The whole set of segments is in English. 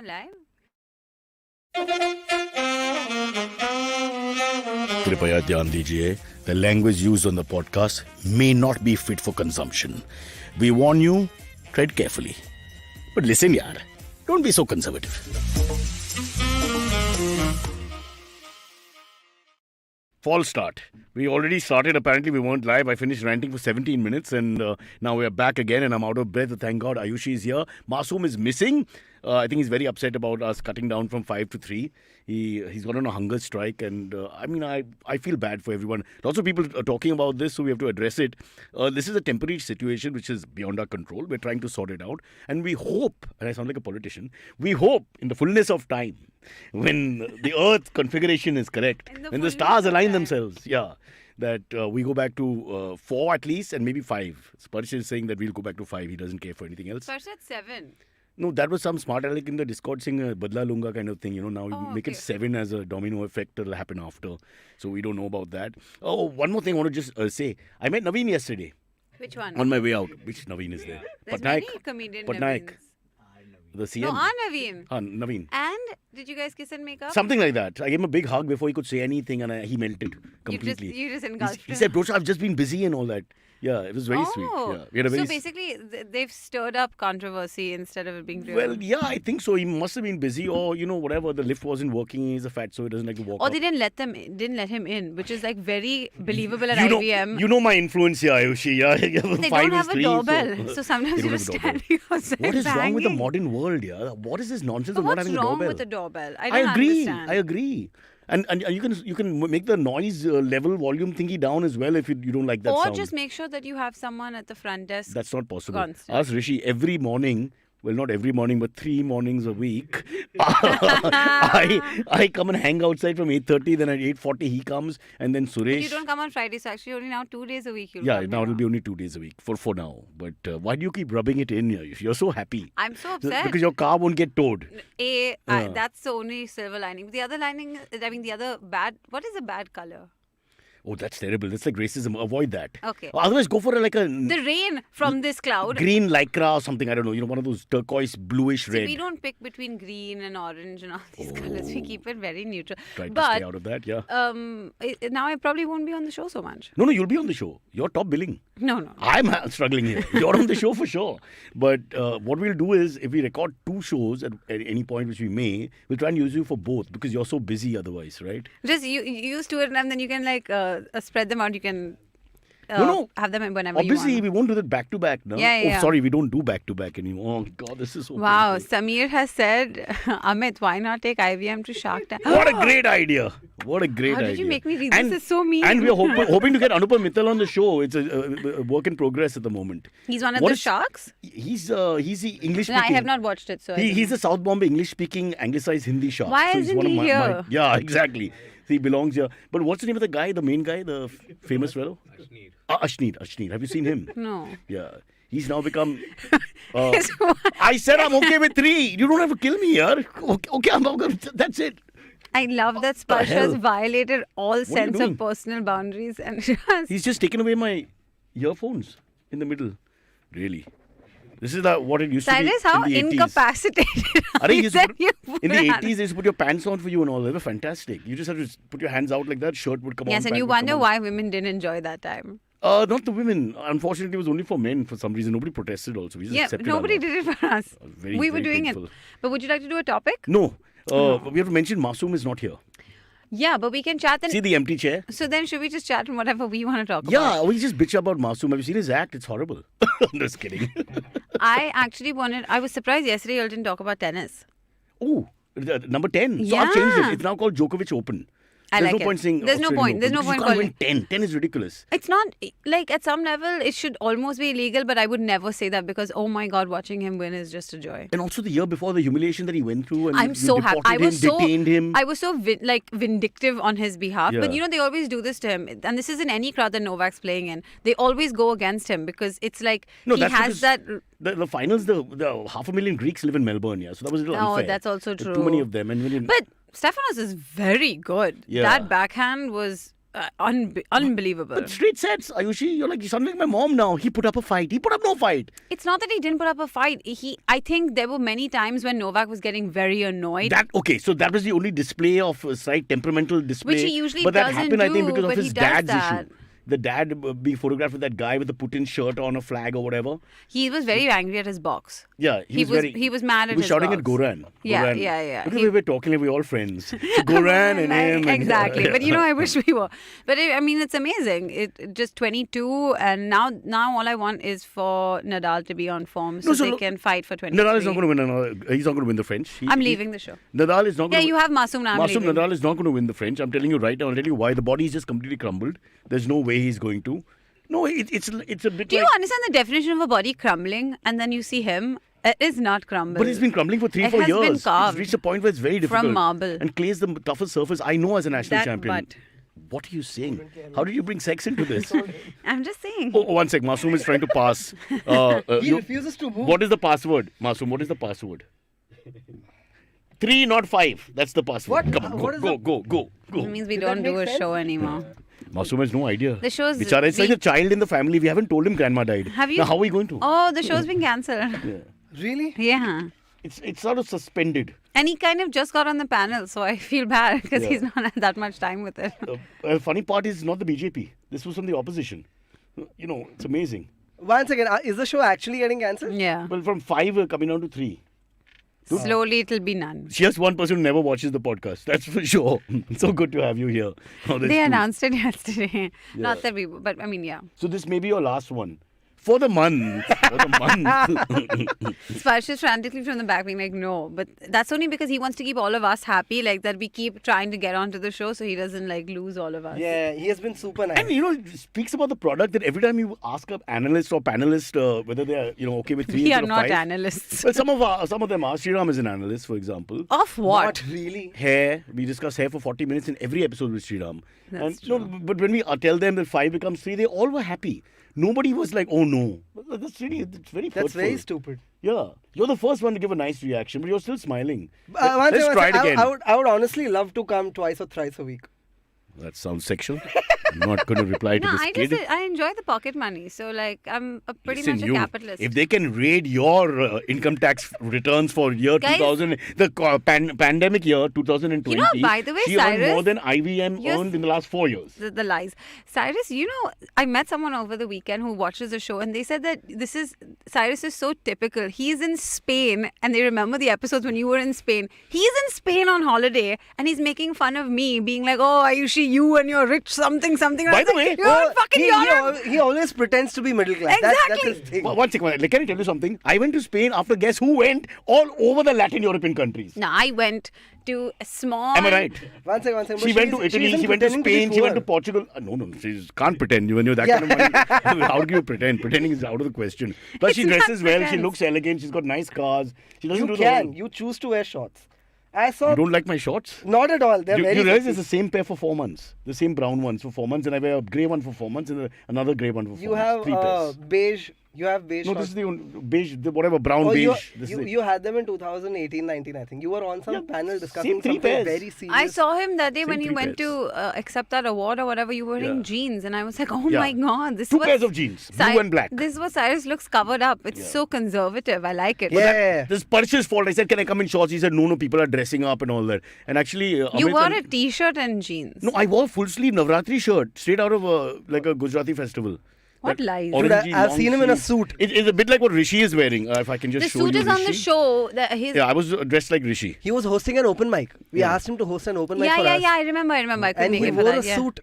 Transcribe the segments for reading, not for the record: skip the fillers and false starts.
Live? कृपया ध्यान दीजिए, the language used on the podcast may not be fit for consumption. We warn you, tread carefully. But listen, yaar, don't be so conservative. False start. We already started. Apparently, we weren't live. I finished ranting for 17 minutes, and now we are back again, and I'm out of breath. Thank God, Ayushi is here. Masoom is missing. I think he's very upset about us cutting down from 5 to 3. He's gone on a hunger strike, and I feel bad for everyone. Lots of people are talking about this, so we have to address it. This is a temporary situation which is beyond our control. We're trying to sort it out, and we hope, and I sound like a politician, we hope in the fullness of time, when the Earth configuration is correct, when the stars align themselves, that we go back to 4 at least, and maybe 5. Sparsh is saying that we'll go back to 5. He doesn't care for anything else. Sparsh said 7. No, that was some smart aleck in the Discord saying badla lunga kind of thing. Now you make it 7 as a domino effect that'll happen after. So we don't know about that. Oh, one more thing I want to just say. I met Naveen yesterday. Which one? On my way out. Which Naveen is there? There's many comedian Patnaik. Naveens. The CM. No, Naveen. Naveen. And did you guys kiss and make up? Something like that. I gave him a big hug before he could say anything, and he melted completely. You just engulfed He him. said, bro, I've just been busy and all that. Yeah, it was very sweet. Yeah. We had a very So basically, they've stirred up controversy instead of it being real. Well, yeah, I think so. He must have been busy, or whatever. The lift wasn't working. He's a fat, so he doesn't like to walk. Or up. they didn't let him in, which is like very believable at IVM. You know my influence here, Ayushi. Yeah, They don't have a doorbell, so sometimes you just stand outside. What is wrong with the modern world? Yeah, what is this nonsense of not having a doorbell? What's wrong with the doorbell? I agree. And you can make the noise level volume thingy down as well if you don't like that sound. Or just make sure that you have someone at the front desk. That's not possible. Constant. Ask Rishi every morning. Well, not every morning, but 3 mornings a week. I come and hang outside from 8:30. Then at 8:40 he comes, and then Suresh. But you don't come on Friday, so actually only now 2 days a week. Now it'll be only 2 days a week for now. But why do you keep rubbing it in? You're so happy. I'm so upset because your car won't get towed. That's the only silver lining. The other lining, the other bad. What is a bad color? Oh, that's terrible. That's like racism. Avoid that. Okay. Otherwise, go for the rain from this cloud. Green lycra or something. I don't know. One of those turquoise, bluish red. We don't pick between green and orange and all these colors. We keep it very neutral. Try to stay out of that, yeah. Now I probably won't be on the show so much. No, you'll be on the show. You're top billing. No. I'm struggling here. You're on the show for sure. But what we'll do is, if we record 2 shows at any point, which we may, we'll try and use you for both because you're so busy otherwise, right? Just you use to it, and then you can spread them out. You can have them whenever obviously, you want. we won't do that back to back, no? Yeah. Oh, sorry, we don't do back to back anymore. Oh, God, this is so Wow, painful. Samir has said, Amit, why not take IVM to Shark Tank? What a great idea. How did you make me read this? Is so mean. And we're hoping to get Anupam Mittal on the show. It's a work in progress at the moment. He's one of the sharks? He's the English speaking. No, I have not watched it. So he's a South Bombay English speaking anglicized Hindi shark. Why isn't he here? Yeah, exactly. He belongs here. But what's the name of the guy, the main guy, the famous fellow? Ashneer. Have you seen him? No. Yeah. He's now become... I said I'm okay with 3. You don't have to kill me here. Okay, I'm okay. That's it. I love that Sparsh has violated all sense of personal boundaries. And he's just taken away my earphones in the middle. Really. This is what it used to be Cyrus, how in the 80s. Incapacitated in the 80s, they used to put your pants on for you and all. They were fantastic. You just had to put your hands out like that. Shirt would come on. Yes, and you wonder why women didn't enjoy that time. Not the women. Unfortunately, it was only for men for some reason. Nobody protested also. We just accepted nobody did it for us. We were doing painful. it. But would you like to do a topic? No. We have to mention Masoom is not here. Yeah, but we can chat and... See the empty chair? So then should we just chat on whatever we want to talk about? Yeah, we just bitch about Masoom. Have you seen his act? It's horrible. I'm just kidding. I was surprised yesterday you all didn't talk about tennis. Oh, number 10. So Yeah. I've changed it. It's now called Djokovic Open. There's no point saying There's no point. There's no point calling 10. 10 is ridiculous. It's not, like, at some level, it should almost be illegal, but I would never say that because, oh my God, watching him win is just a joy. And also the year before, the humiliation that he went through, and I'm so happy. detained him. I was so vindictive on his behalf. Yeah. But they always do this to him. And this is in any crowd that Novak's playing in. They always go against him because it's like he has that... The finals, the 500,000 Greeks live in Melbourne, yeah. So that was a little unfair. Oh, that's also true. Too many of them. But Stefanos is very good. Yeah. That backhand was Unbelievable. But straight sets, Ayushi, you sound like my mom now. He put up a fight. He put up no fight. It's not that he didn't put up a fight. I think there were many times when Novak was getting very annoyed. So that was the only display of slight temperamental display. Which he usually but that doesn't happened, I think, do, because of but he his does dad's that. issue. The dad being photographed with that guy with the Putin shirt on a flag or whatever. He was very angry at his box. Yeah, he was mad at he was his shouting box. at Goran. Yeah, Goran. yeah. Because we were talking like we were all friends. So Goran and him. Exactly. And, But I wish we were. But I mean, it's amazing. It just 22, and now all I want is for Nadal to be on form so they can fight for 23. Nadal is not going to win. He's not going to win the French. I'm leaving the show. Nadal is not going to you have Masoom now. Nadal is not going to win the French. I'm telling you right now. I'll tell you why. The body is just completely crumbled. There's no way he's going to. No, it's a bit. Do you understand the definition of a body crumbling? And then you see him. It is not crumbled. But it's been crumbling for 3-4 years. Been carved it's reached a point where it's very difficult. from marble. And clay is the toughest surface I know as a national champion. But what are you saying? How did you bring sex into this? I'm just saying. Oh, one sec. Masoom is trying to pass. He refuses to move. What is the password? Masoom, what is the password? 3, not 5. That's the password. What? Come on, What is go. It means we Did don't that do a make sense? show anymore. Masoom has no idea. The show's Bichara, it's like a child in the family. We haven't told him grandma died. Have you? Now, how are we going to? Oh, the show's been cancelled. Yeah. Really? Yeah. It's sort of suspended. And he kind of just got on the panel, so I feel bad because he's not had that much time with it. Funny part is not the BJP. This was from the opposition. It's amazing. Once again, is the show actually getting cancelled? Yeah. Well, from 5 coming down to 3. Slowly it'll be none. She has one person who never watches the podcast. That's for sure. So good to have you here. Oh, They announced it yesterday. Not that we, but I mean, yeah. So this may be your last one. For the month. Sparsh is frantically from the back being like, no. But that's only because he wants to keep all of us happy, like that we keep trying to get onto the show so he doesn't lose all of us. Yeah, he has been super nice. And it speaks about the product that every time you ask an analyst or panelist whether they are okay with 3 We are instead of not 5. analysts. Well, some of them are. Sriram is an analyst, for example. Of what? Not really. Hair. We discuss hair for 40 minutes in every episode with Sriram. That's true. But when we tell them that 5 becomes 3, they all were happy. Nobody was like, oh no. It's very That's hurtful. very stupid. Yeah. You're the first one to give a nice reaction, but you're still smiling. Once Let's try it again. I would honestly love to come twice or thrice a week. That sounds sexual. I'm not going to reply to No, this kid. I enjoy the pocket money. So, I'm pretty much a capitalist. If they can raid your income tax returns for year Guys, 2000, the pandemic year 2020, by the way, she earned Cyrus, more than IBM earned in the last 4 years. The lies. Cyrus, I met someone over the weekend who watches the show and they said that Cyrus is so typical. He's in Spain and they remember the episodes when you were in Spain. He's in Spain on holiday and he's making fun of me, being like, oh, Ayushi, you and your rich something. By the way, you're fucking Europe. He always pretends to be middle class. That's Exactly. his thing. One second, can I tell you something? I went to Spain after guess who went all over the Latin European countries. No, I went to a small... Am I right? One second. She went to Italy, she went to Spain, she went to Portugal. No, she can't pretend. When you're that kind of money, how do you pretend? Pretending is out of the question. But she It's not dresses well, she pretense. looks elegant, she's got nice cars. She doesn't You do can. the You choose to wear shorts. I saw... You don't like my shorts? Not at all. They're You very realize sexy. it's the same pair for 4 months. The same brown ones for 4 months, and I wear a grey one for 4 months and another grey one for 4 You months. have 3 pairs. beige. You have beige No, shorts. this is the beige, whatever, brown Oh, beige. This is it. you had them in 2018-19, I think. You were on some panel discussing same 3 something pairs. very serious. I saw him that day Same when he 3 went pairs. to accept that award or whatever. You were wearing Yeah. jeans, and I was like, "Oh Yeah. my god, this 2 was pairs of jeans, blue and black. This is what Cyrus looks covered up. It's so conservative. I like it. Yeah. This Parsh's fault. I said, can I come in shorts? He said, no, people are dressing up and all that. And actually... You Amit wore and- a t-shirt and jeans. No, I wore a full sleeve Navratri shirt straight out of a Gujarati festival. What That lies? Dude, orangey I've long seen him in a sleeve. suit. It's a bit like what Rishi is wearing. If I can just The show suit you is on the Rishi. show. His Yeah, I was dressed like Rishi. He was hosting an open mic. We Yeah. asked him to host an open mic for us. I remember. I couldn't And make he it for wore that. a Yeah. suit.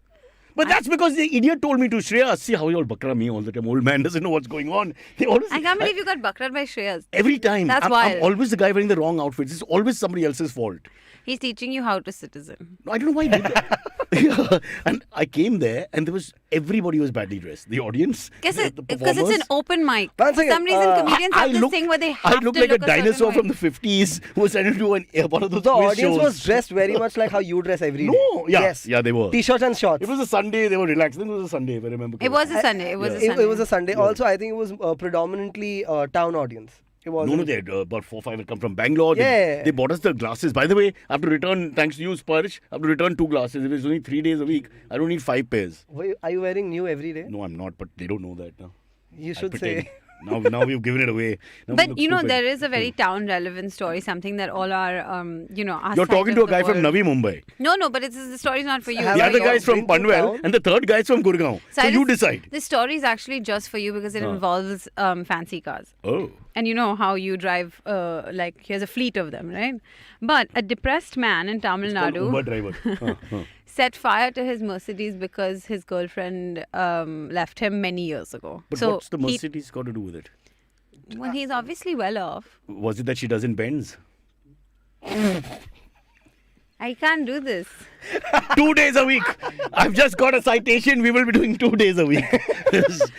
But that's because the idiot told me to. Shreya, see how you all bakra me all the time. Old man doesn't know what's going on. They always, I can't believe you got bakrat by Shreyas. every time. That's I'm wild. always the guy wearing the wrong outfits. It's always somebody else's fault. He's teaching you how to citizen. I don't know why he did that. Yeah. And I came there and everybody was badly dressed. The audience, Because the it's an performers. open mic. One For second, some reason, comedians have this looked- thing where they have I looked to like look a dinosaur certain from way. the 50s who was trying to do one of those The quiz audience shows. was dressed very much like how you dress every day. No, yeah, Yes. yeah, they were. T-shirts and shorts. It was a Sunday, they were relaxed. I think it was a Sunday, if I remember It was a correctly. Sunday. It was a It Sunday. was a Sunday. Also, I think it was predominantly town audience. It wasn't. No, they had about 4 or 5 had come from Bangalore. Yeah. They bought us the glasses. By the way, I have to return, thanks to you, Sparsh, I have to return 2 glasses. If it's only 3 days a week, I don't need 5 pairs. Are you wearing new every day? No, I'm not, but they don't know that now. You I should pretend. say. Now we've given it away. Now we But look you know, stupid. there is a very town relevant story, something that all our, our You're side talking of to a the guy from world- Navi Mumbai. No, but the story's not for you. Have The I other got guy's from been to Panvel, town? and the third guy's from Gurgaon. So Cyrus, you decide. This story is actually just for you because it involves fancy cars. Oh. And you know how you drive, here's a fleet of them, right? But a depressed man in Tamil Called Nadu Uber driver. set fire to his Mercedes because his girlfriend left him many years ago. But so what's the Mercedes got to do with it? Well, he's obviously well off. Was it that she doesn't Benz? I can't do this. 2 days a week. I've just got a citation. We will be doing 2 days a week.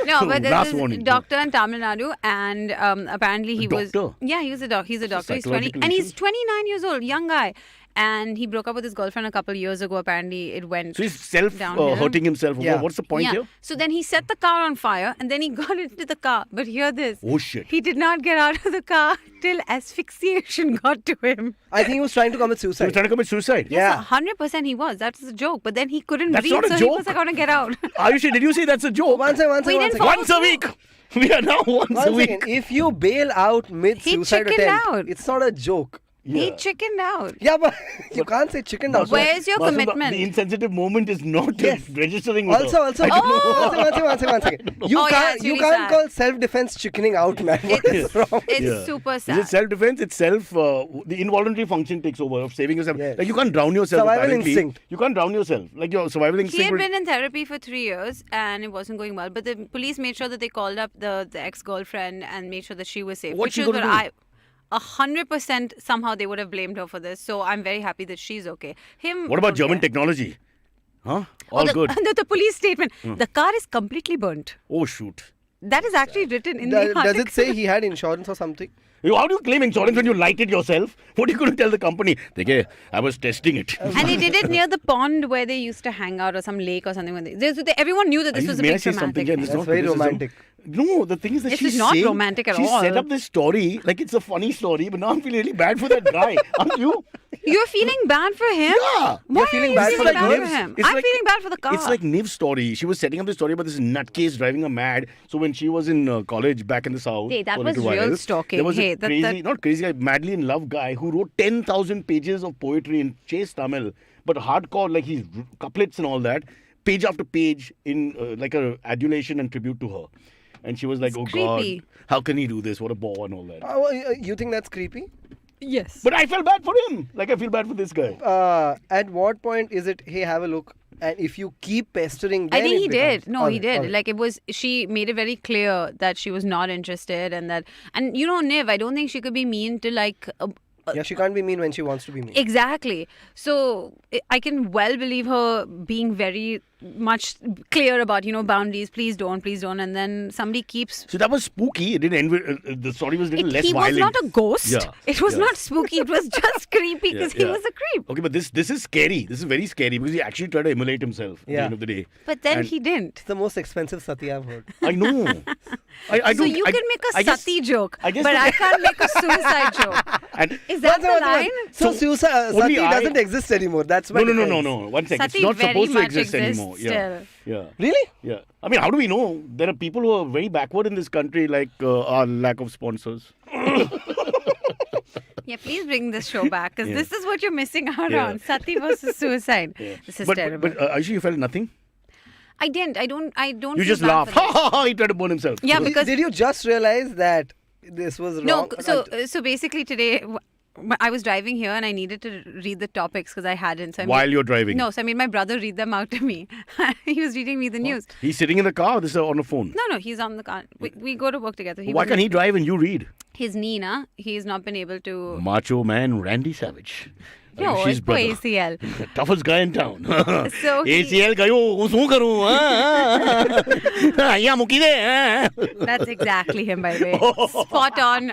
No, but there's Last this warning. doctor in Tamil Nadu, and apparently he was. doctor? Yeah, he was a doctor. He's a doctor. He's 20, Psychological and he's issues? 29 years old, young guy. And he broke up with his girlfriend a couple of years ago. Apparently, it went. So he's self downhill. hurting himself. Yeah. What's the point yeah. here? So then he set the car on fire, and then he got into the car. But hear this. Oh shit. He did not get out of the car till asphyxiation got to him. I think he was trying to commit He was suicide. trying to commit suicide. Yeah. 100% he was. That was a joke. But then he couldn't That's breathe, not a so he joke. was like, I want to get out. Ayushi, did you say that's a joke? One second. We didn't follow Once a week. We are now once a One week. second. If you bail out mid-suicide chickened attempt, out. it's not a joke. He chickened out. Yeah, but you can't say chicken out. Where's your Masoom, commitment? The insensitive moment is not Yes. registering with Also, her. I don't know. one second. You Oh, yeah, can't, it's you really can't sad. call self-defense chickening out, man. What is wrong? It's Yeah. super Is sad. it self-defense? It's the involuntary function takes over of saving yourself. Yes. Like you can't drown yourself. Survival apparently. instinct. You can't drown yourself. Like your survival He instinct. had would- been in therapy for 3 years and it wasn't going well. But the police made sure that they called up the ex-girlfriend and made sure that she was safe. What's which she is gonna what do? 100% somehow they would have blamed her for this. So I'm very happy that she's okay. Him. What about don't German care. technology? Huh? Oh, All the, good. The police statement. The car is completely burnt. Oh shoot. That is actually written in the Does article. it say he had insurance or something? How do you claim insurance when you light it yourself? What are you going to tell the company? Dekhe, I was testing it. And they did it near the pond where they used to hang out or some lake or something. When everyone knew that this was a May I big say something? dramatic Yeah, thing. it's That's not very criticism. romantic. No, the thing is that This she's is not saying, romantic at she all. set up this story like it's a funny story, but now I'm feeling really bad for that guy. Aren't you? You're feeling bad for him? Yeah. Why You're feeling are you bad feeling for the bad girls? for him? It's I'm like- feeling bad for the car. It's like Niv's story. She was setting up this story about this nutcase driving her mad. So when she was in college back in the south, Hey, that for a was little real while, stalking. There was Hey, a that- crazy, that- not crazy guy, madly in love guy who wrote 10,000 pages of poetry in Chase Tamil, but hardcore, like his couplets and all that, page after page in like a adulation and tribute to her. And she was like, It's oh creepy. God, how can he do this? What a bore and all that. You think that's creepy? Yes. But I felt bad for him. Like I feel bad for this guy. At what point is it, hey, have a look? And if you keep pestering, I then think it he becomes- did. No, All he right, did. all right. Like it was, she made it very clear that she was not interested and that, and you know, Niv, I don't think she could be mean to like Yeah, she can't be mean when she wants to be mean. Exactly. So I can well believe her being very much clear about, boundaries. Please don't. And then somebody keeps. So that was spooky. It didn't end with, the story was a little less He violent. was not a ghost. Yeah. It was Yeah. not spooky. It was just creepy because he Yeah. was a creep. Okay, but this is scary. This is very scary because he actually tried to emulate himself at the Yeah. end of the day. But then And he didn't. It's the most expensive sati I've heard. I know. I So don't. you can make a I guess- sati joke, I guess but the- I can't make a suicide joke. And Is that the line? So, So, suicide, only sati I- doesn't exist anymore. That's my no. defense. One second. Sati It's not very supposed to much exist exists anymore. still. Yeah. Really? Yeah. I mean, how do we know? There are people who are very backward in this country, like our lack of sponsors. Yeah, please bring this show back because Yeah. this is what you're missing out Yeah. on. Sati versus suicide. This is But terrible. Ayushi, you felt nothing? I didn't. I don't. You feel just bad laughed. for Ha this. ha ha! He tried to burn himself. Yeah, because Did you just realize that this was wrong? no. So basically today. I was driving here and I needed to read the topics because I hadn't. So I While you're driving? No, so I made my brother read them out to me. He was reading me the news. He's sitting in the car. This is on the phone. No, he's on the car. We go to work together. Why wasn't- can't he drive and you read? His knee, na? He's not been able to. Macho man Randy Savage. No, Ayushi's it's for brother. ACL. The toughest guy in town. So he- ACL गयो उसू करूँ या मुकी दे That's exactly him, by the way. Spot on.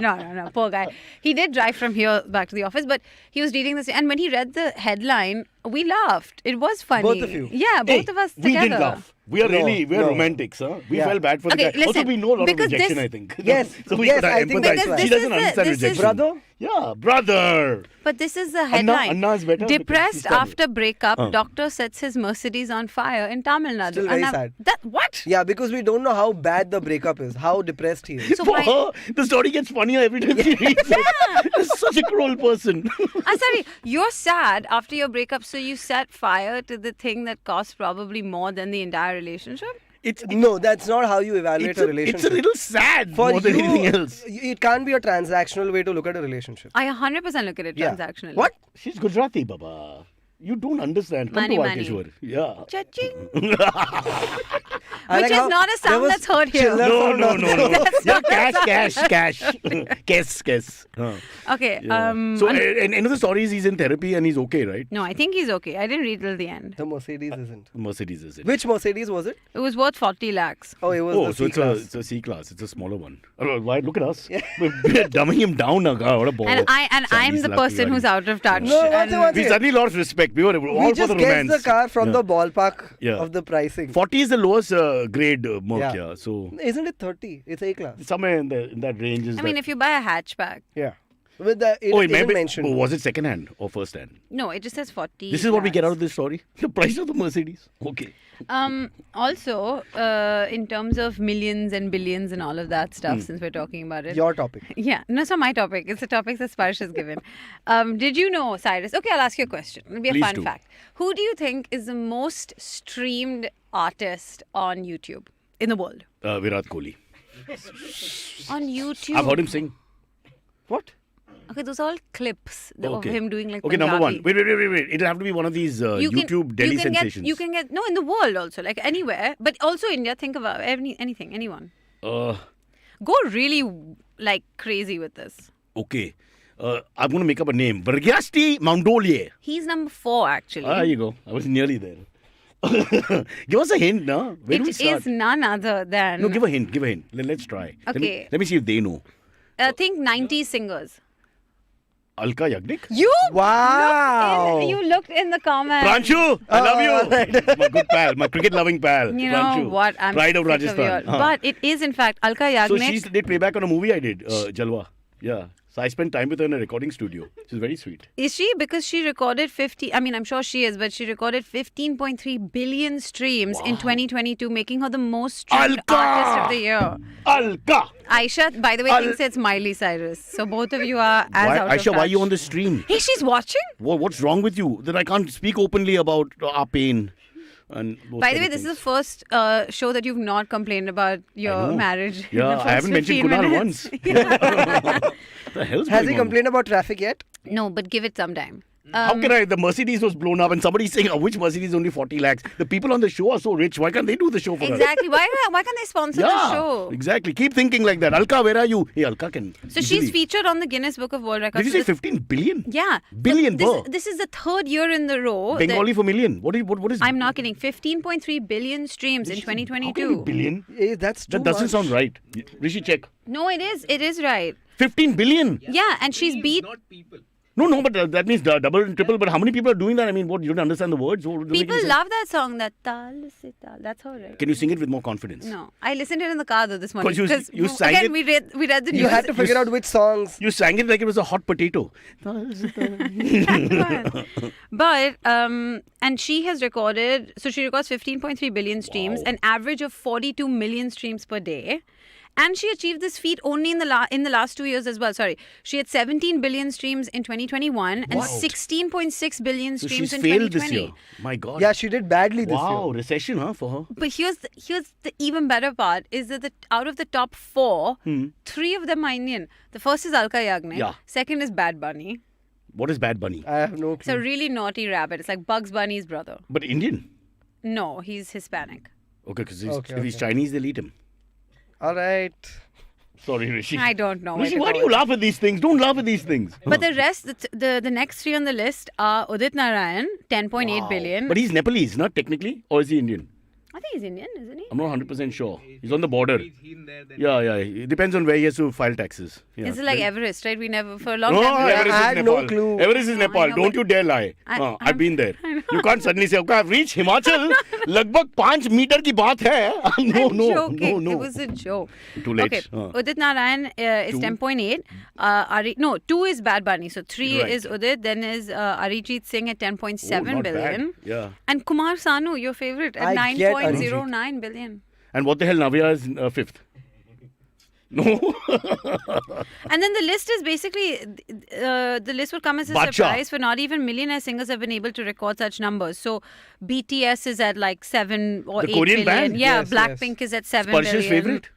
No. Poor guy. He did drive from here back to the office, but he was reading this. And when he read the headline, we laughed. It was funny. Both of you? Yeah, both of us We together. didn't laugh. We are No, we are no. romantics, huh? We Yeah. felt bad for the Okay, guy. Also, listen, we know a lot of because rejection, this- I think. Yes, So we yes, could I think empathize. that's right. She doesn't understand this is- rejection. Brother? Yeah, brother. But this is the Anna- headline. Anna is better because Depressed she's Tamil. after breakup, Uh. doctor sets his Mercedes on fire in Tamil Nadu. Still very And sad. What? Yeah, because we don't know how bad the breakup is, how depressed he is. So For why? her, the story gets funnier every time she reads it. She's such a cruel person. I'm sorry, you're sad after your breakup, so you set fire to the thing that costs probably more than the entire relationship? No, that's not how you evaluate a It's relationship. a little sad For more than you, anything else. it can't be a transactional way to look at a relationship. I 100% look at it Yeah. transactionally. What? She's Gujarati, Baba. You don't understand. Come Money, to money. Valkeshwar. Yeah. Cha-ching. I Which like is how not a there sound was that's heard here. chiller No, sound no, on no, the- no. That's Yeah, not a cash. Huh. Okay. Yeah. So, and end of the story is he's in therapy and he's okay, right? No, I think he's okay. I didn't read till the end. The Mercedes isn't. Mercedes is it? Which Mercedes was it? It was worth 40 lakhs. Oh, it was Oh, the so C-Class. it's a C class. It's a smaller one. Oh, why? Look at us. We're dumbing him down now. God, what a ball. And I'm the person who's out of touch. No, and once We suddenly lost respect. We were all We for just the guessed romance. the car from Yeah. the ballpark Yeah. of the pricing. 40 is the lowest grade Merc, Yeah. yeah. So Isn't it 30? It's A-Class. somewhere in that range is I mean, if you buy a hatchback, Yeah. With the, it oh, isn't mentioned. Oh, was it second hand or first hand? no, it just says 40. This is what we get out lakhs. of this story. The price of the Mercedes. Okay. Also, in terms of millions and billions and all of that stuff, since we're talking about it. Your topic. Yeah, no, it's not my topic. It's the topic that Sparsh has given. Did you know, Cyrus? Okay, I'll ask you a question. It'll be a Please fun do. fact. Who do you think is the most streamed artist on YouTube in the world? Virat Kohli. On YouTube. I've heard him sing. What? Okay, those are all clips of Okay. him doing like Okay, number one. Punjabi. Wait. It'll have to be one of these You can- YouTube Delhi you can sensations. you can get no in the world also, like anywhere, but also India. Think about anything, anyone. Go really like crazy with this. Okay. I'm going to make up a name. Vargyasti Moundolier. He's number 4 actually. There you go. I was nearly there. Give us a hint, no? Where do we It start? is none other than No, give a hint. Let's try. Okay. Let me see if they know. think 90s singers. Alka Yagnik? You Wow. You looked in the comments. Pranshu, I love you. My good pal, my cricket-loving pal. You know Pranshu. what? I'm Pride of sick Rajasthan. you. But it is in fact Alka So Yagnik. she did playback on a movie I did, Jalwa. Yeah. So I spent time with her in a recording studio. She's very sweet. Is she? Because she recorded 50, I mean, I'm sure she is, but she recorded 15.3 billion streams in 2022, making her the most streamed Alka! artist of the year. Alka! Aisha, by the way, thinks it's Miley Cyrus. So both of you are as out of Aisha, why are touch. you on the stream? Hey, she's watching? What's wrong with you? That I can't speak openly about our pain. And those By the kind way, of this is the things. first show that you've not complained about your know. marriage. in Yeah, the I first haven't mentioned 15 Kunal minutes. once. The hell's Has going he on? complained about traffic yet? No, but give it some time. How can I? The Mercedes was blown up and somebody's saying, which Mercedes is only 40 lakhs? The people on the show are so rich. Why can't they do the show for us? Exactly. Why can't they sponsor the show? Exactly. Keep thinking like that. Alka, where are you? Hey, Alka can. So she's featured on the Guinness Book of World Records. Did you So say this- 15 billion? Yeah. Billion So per. this is the third year in the row. that- Bengali for million. What is? I'm not kidding. 15.3 billion streams in How can it 2022. be billion? That's too That doesn't much. sound right. Rishi, check. No, it is. It is right. 15 billion. Yeah, and she's beat. Not people. No, but that means double and triple. But how many people are doing that? I mean, what? You don't understand the words? What, doesn't make People any sense. love that song. That tal se tal. That's how right. Can you sing it with more confidence? No, I listened to it in the car though this morning 'Cause you sang again it- we read the news. You had to figure out which songs. You sang it like it was a hot potato. But and she has recorded, so she records 15.3 billion streams, Wow. an average of 42 million streams per day. And she achieved this feat only in the last 2 years as well. Sorry, she had 17 billion streams in 2021 and Wow. 16.6 billion So streams she's in failed 2020. this year. My God. Yeah, she did badly this Wow, year. recession, huh, for her. But here's the even better part is that out of the top 4, 3 of them are Indian. The first is Alka Yagnik. Yeah. Second is Bad Bunny. What is Bad Bunny? I have no It's a clue. really naughty rabbit. It's like Bugs Bunny's brother. But Indian. No, he's Hispanic. Okay, because Okay, if he's okay. Chinese, they'll eat him. All right. Sorry, Rishi. I don't know. Rishi, where why to do go you with laugh at these things? Don't laugh at these things. But the rest, the next 3 on the list are Udit Narayan, 10.8 billion. But he's Nepalese, not technically? Or is he Indian? I think he's Indian, isn't he? I'm not 100% sure. He's on the border. He's in there. Then Yeah. It depends on where he has to file taxes. Yeah. Is it like Everest, right? We never, for a long No, time. Everest I is had Nepal. no clue. Everest is No, I Nepal. know, Don't but you dare lie. I'm- I've been there. I know. You can't suddenly say, okay, I've reached Himachal. लगभग 5 metre की बात है. I'm joking. No. It was a joke. Too late. Okay. Udit Narayan is 10.8. 2 is Bad Bunny. So 3 Right. is Udit. Then is Arijit Singh at 10.7 not billion. bad. Yeah. And Kumar Sanu, your favorite, at I get 9.09 billion. And what the hell, Navya is 5th. No. And then the list is basically, the list would come as a Bacha. surprise for not even millionaire singers have been able to record such numbers. So BTS is at like 7 or The 8 Korean billion. band? Yeah, Yes, Blackpink is at 7 Sparsh's billion. favorite?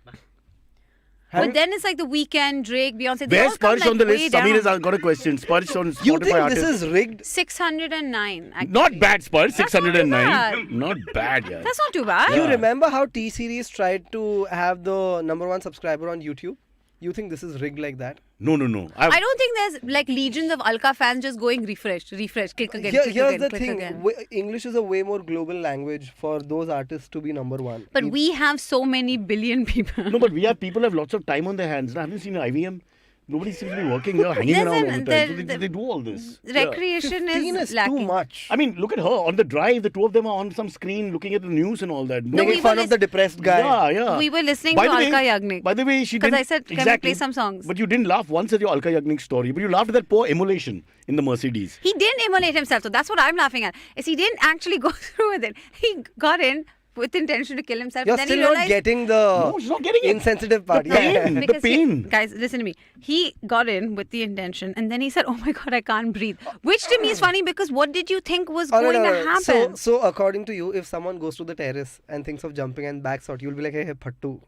But then it's like The Weeknd, Drake, Beyonce. They Where's all come Sparsh on the way list? Samir down. has got a question. Sparsh on Spotify You think artist. this is rigged? 609. Actually. Not bad, Sparsh. That's not too 609. bad. Not bad, yeah. That's not too bad. You remember how T-Series tried to have the #1 subscriber on YouTube? You think this is rigged like that? No. I don't think there's like legions of Alka fans just going refresh, click again, click Here's again, the click thing. again. English is a way more global language for those artists to be #1. But we have so many billion people. No, but people have lots of time on their hands. I haven't seen IVM. Nobody seems to be working. They're hanging There's around an- all the there- time. So they do all this. Recreation 15 is is lacking. too much. I mean, look at her on the drive. The two of them are on some screen looking at the news and all that. No, Making we fun were of the depressed guy. Yeah. We were listening By to the way- Alka Yagnik. By the way, she 'Cause didn't. I said, can we exactly, play some songs? But you didn't laugh once at your Alka Yagnik story. But you laughed at that poor emulation in the Mercedes. He didn't immolate himself, so that's what I'm laughing at. Is he didn't actually go through with it. He got in with intention to kill himself. You're then still he not realized getting the No, she's not getting it. insensitive part. The Yeah. pain. because the pain. guys, listen to me. He got in with the intention, and then he said, "Oh my God, I can't breathe," which to me is funny because what did you think was Oh, no, going no, to no. happen? So according to you, if someone goes to the terrace and thinks of jumping and backshot, you'll be like, hey, Phattu.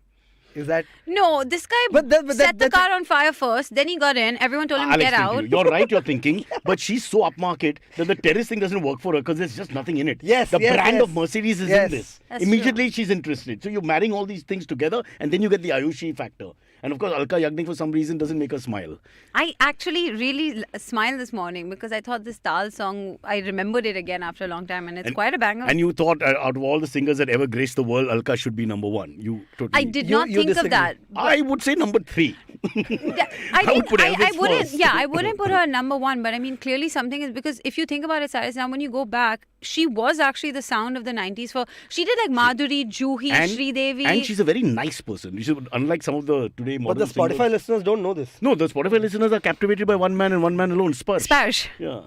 Is that... No, this guy But set the that's- car on fire first. Then he got in. Everyone told him to I'll get explain to out. you. You're right, you're thinking, but she's so upmarket that the terrace thing doesn't work for her because there's just nothing in it. Yes, the yes, brand yes. of Mercedes is Yes. in this. That's Immediately she's interested. So you're marrying all these things together and then you get the Ayushi factor. And of course, Alka Yagnik for some reason doesn't make her smile. I actually really smiled this morning because I thought this Tal song, I remembered it again after a long time, and it's quite a banger. And you thought out of all the singers that ever graced the world, Alka should be #1. You totally. I did You- not you think disagree. of that. I would say #3. Yeah, I would put I Elvis wouldn't. first. Yeah, I wouldn't put her at #1. But I mean, clearly something is because if you think about it, Cyrus, now when you go back, she was actually the sound of the 90s. She did like Madhuri, Juhi, Sridevi. And she's a very nice person. Unlike some of the today But modern the Spotify singers. listeners don't know this. No, the Spotify listeners are captivated by one man and one man alone, Sparsh. Sparsh. Yeah.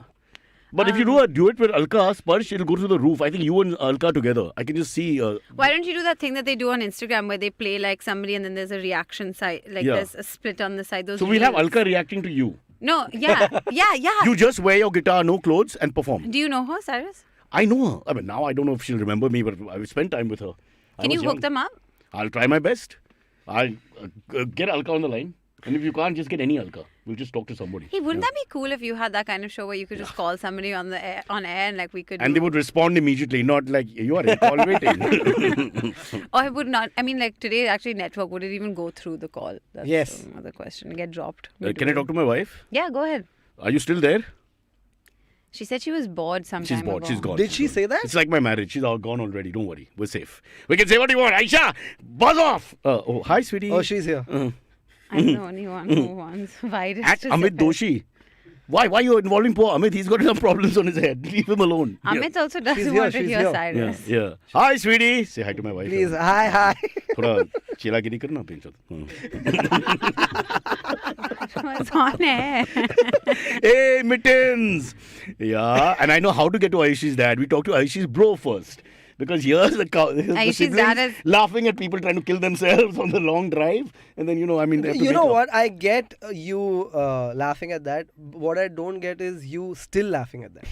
But if you do a duet with Alka, Sparsh, it'll go through the roof. I think you and Alka together. I can just see. Why don't you do that thing that they do on Instagram where they play like somebody and then there's a reaction side, like Yeah. there's a split on the side. Those So we'll have reels. Alka reacting to you. No, yeah. You just wear your guitar, no clothes, and perform. Do you know her, Cyrus? I know her. I mean, now I don't know if she'll remember me, but I've spent time with her. Can you hook them up? I'll try my best. I'll get Alka on the line. And if you can't, just get any Alka. We'll just talk to somebody. Hey, wouldn't that be cool if you had that kind of show where you could just call somebody on air and like we could And they would respond immediately, not like, you are in call waiting. Or it would not. I mean, like today, actually, network, would it even go through the call? That's Yes. another question. Get dropped. Can I talk to my wife? Yeah, go ahead. Are you still there? She said she was bored sometime She's bored. ago. She's gone. Did she say that? It's like my marriage. She's all gone already. Don't worry. We're safe. We can say what you want. Aisha, buzz off. Oh, hi, sweetie. Oh, she's here. I'm the only one who wants virus At to Amit spread. Doshi. Why are you involving poor Amit? He's got some problems on his head. Leave him alone. Amit also doesn't She's here, want to she's hear here. Yeah, Cyrus. yeah. Hi, sweetie. Say hi to my wife. Please, hi. थोड़ा चेलागिरी करना पेंचो. What's on air? Hey, mittens. Yeah, and I know how to get to Ayushi's dad. We talk to Ayushi's bro first. Because here's the Ayushi's dad siblings is- laughing at people trying to kill themselves on the long drive. And then, they have to You make know up. what? I get you laughing at that. What I don't get is you still laughing at that.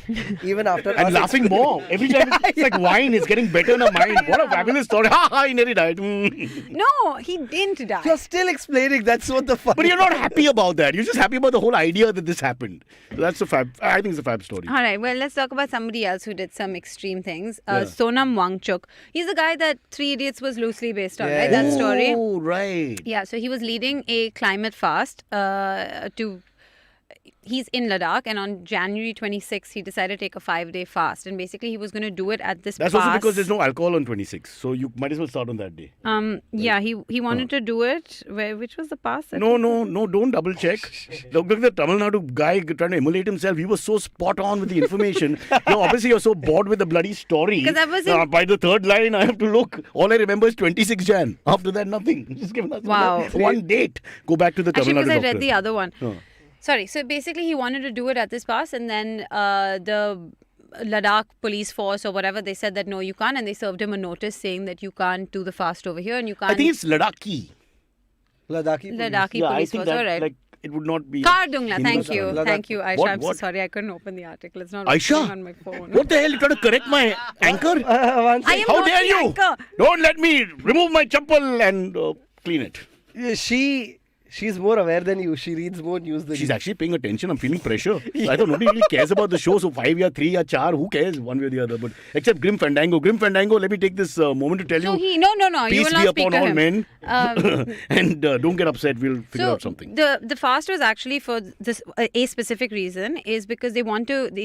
Even after And us laughing more. Every time it's like wine. It's getting better in our mind. What a fabulous story. Ha ha, he nearly died. No, he didn't die. You're still explaining. That's what the fun. But you're not happy about that. You're just happy about the whole idea that this happened. So that's a fab. I think it's a fab story. All right, well, let's talk about somebody else who did some extreme things. Yeah. Sonam Wangchuk. He's the guy that Three Idiots was loosely based on, Yeah, right? yeah. That story. Oh, right. Yeah, so he was leading a climate fast to... he's in Ladakh, and on January 26th, he decided to take a 5-day fast. And basically, he was going to do it at this That's pass. also because there's no alcohol on 26. So you might as well start on that day. Yeah, he wanted to do it. Which was the pass? No, don't double check. Look at the Tamil Nadu guy trying to emulate himself. He was so spot on with the information. Obviously, you're so bored with the bloody story. Because I was by the third line, I have to look. All I remember is 26 Jan. After that, nothing. Just give us one date. Go back to the Tamil Nadu because I doctor. read the other one. Sorry. So basically, he wanted to do it at this pass, and then the Ladakh police force or whatever, they said that no, you can't, and they served him a notice saying that you can't do the fast over here, and you can't. I think it's Ladakhi. Ladakhi Ladakhi police force. All right. It would not be. Kar dungla. Thank you. Ladakh. Thank you, Aisha. What? I'm so sorry. I couldn't open the article. It's not Aisha? opening on my phone. What the hell? You trying to correct my anchor? I am How not dare the you? anchor. Don't let me remove my chappal and clean it. She's more aware than you. She reads more news than She's you. actually paying attention. I'm feeling pressure. I thought nobody really cares about the show. So 5 or 3 or 4, who cares? One way or the other. But except Grim Fandango. Grim Fandango, let me take this moment to tell So you. no. You Peace will be not speak upon to all him. men. And don't get upset. We'll figure out something. The fast was actually for this a specific reason, is because they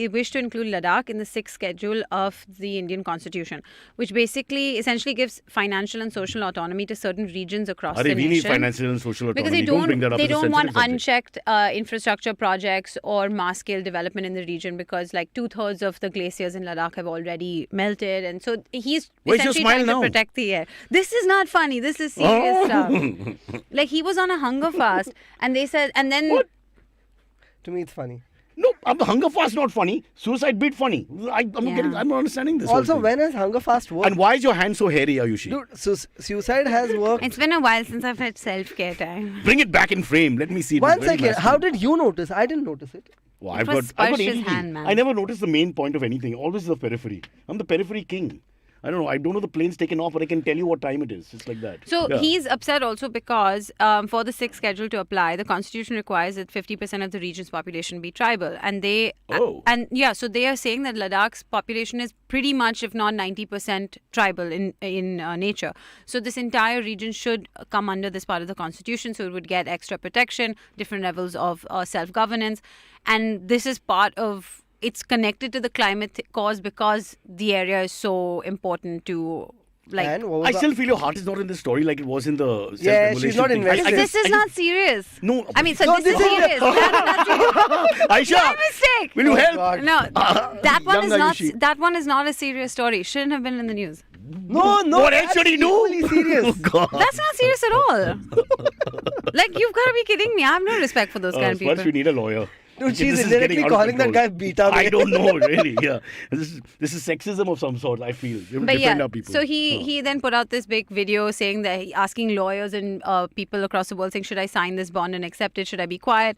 wish to include Ladakh in the 6th schedule of the Indian Constitution, which basically essentially gives financial and social autonomy to certain regions across the We nation. need financial and social autonomy. Because bring that up. they It's a don't want sensitive subject. unchecked infrastructure projects or mass scale development in the region, because like 2/3 of the glaciers in Ladakh have already melted, and so he's Where's your essentially smile trying now? to protect the air. This is not funny. This is serious stuff. Like he was on a hunger fast, and they said, and then What? To me, it's funny. No, hunger fast not funny. Suicide beat funny. I'm not understanding this. Also, whole thing. when has hunger fast worked? And why is your hand so hairy, Ayushi? Dude, suicide has worked. it's been a while since I've had self-care time. Bring it back in frame. Let me see it. One It's very second. How masculine. did you notice? I didn't notice it. Well, It I've was got Sparsh's ADD. hand, man. I never noticed the main point of anything. Always the periphery. I'm the periphery king. I don't know. I don't know the plane's taken off, but I can tell you what time it is. It's like that. So Yeah. he's upset also because for the 6th schedule to apply, the constitution requires that 50% of the region's population be tribal, and so they are saying that Ladakh's population is pretty much, if not 90%, tribal in nature. So this entire region should come under this part of the constitution, so it would get extra protection, different levels of self-governance, and this is part of. It's connected to the climate cause because the area is so important to. Like, And what was I the- still feel your heart is not in the story like it was in the Yeah, she's self-immolation not thing. invested. this is not serious. No. I mean, so No, this is this is- serious. That's not serious. Aisha, My mistake. will you help? God. No, that one young is not. Ayushi. That one is not a serious story. Shouldn't have been in the news. No. What else that's should he do? equally serious. Oh, God. That's not serious at all. Like, you've got to be kidding me. I have no respect for those kind of First, people. we need a lawyer. Dude, This she's is indirectly getting out of calling that control. guy beta. I don't know, really. Yeah, this is sexism of some sort. I feel. We have to But defend yeah, our people. so he then put out this big video saying that asking lawyers and people across the world saying, should I sign this bond and accept it? Should I be quiet?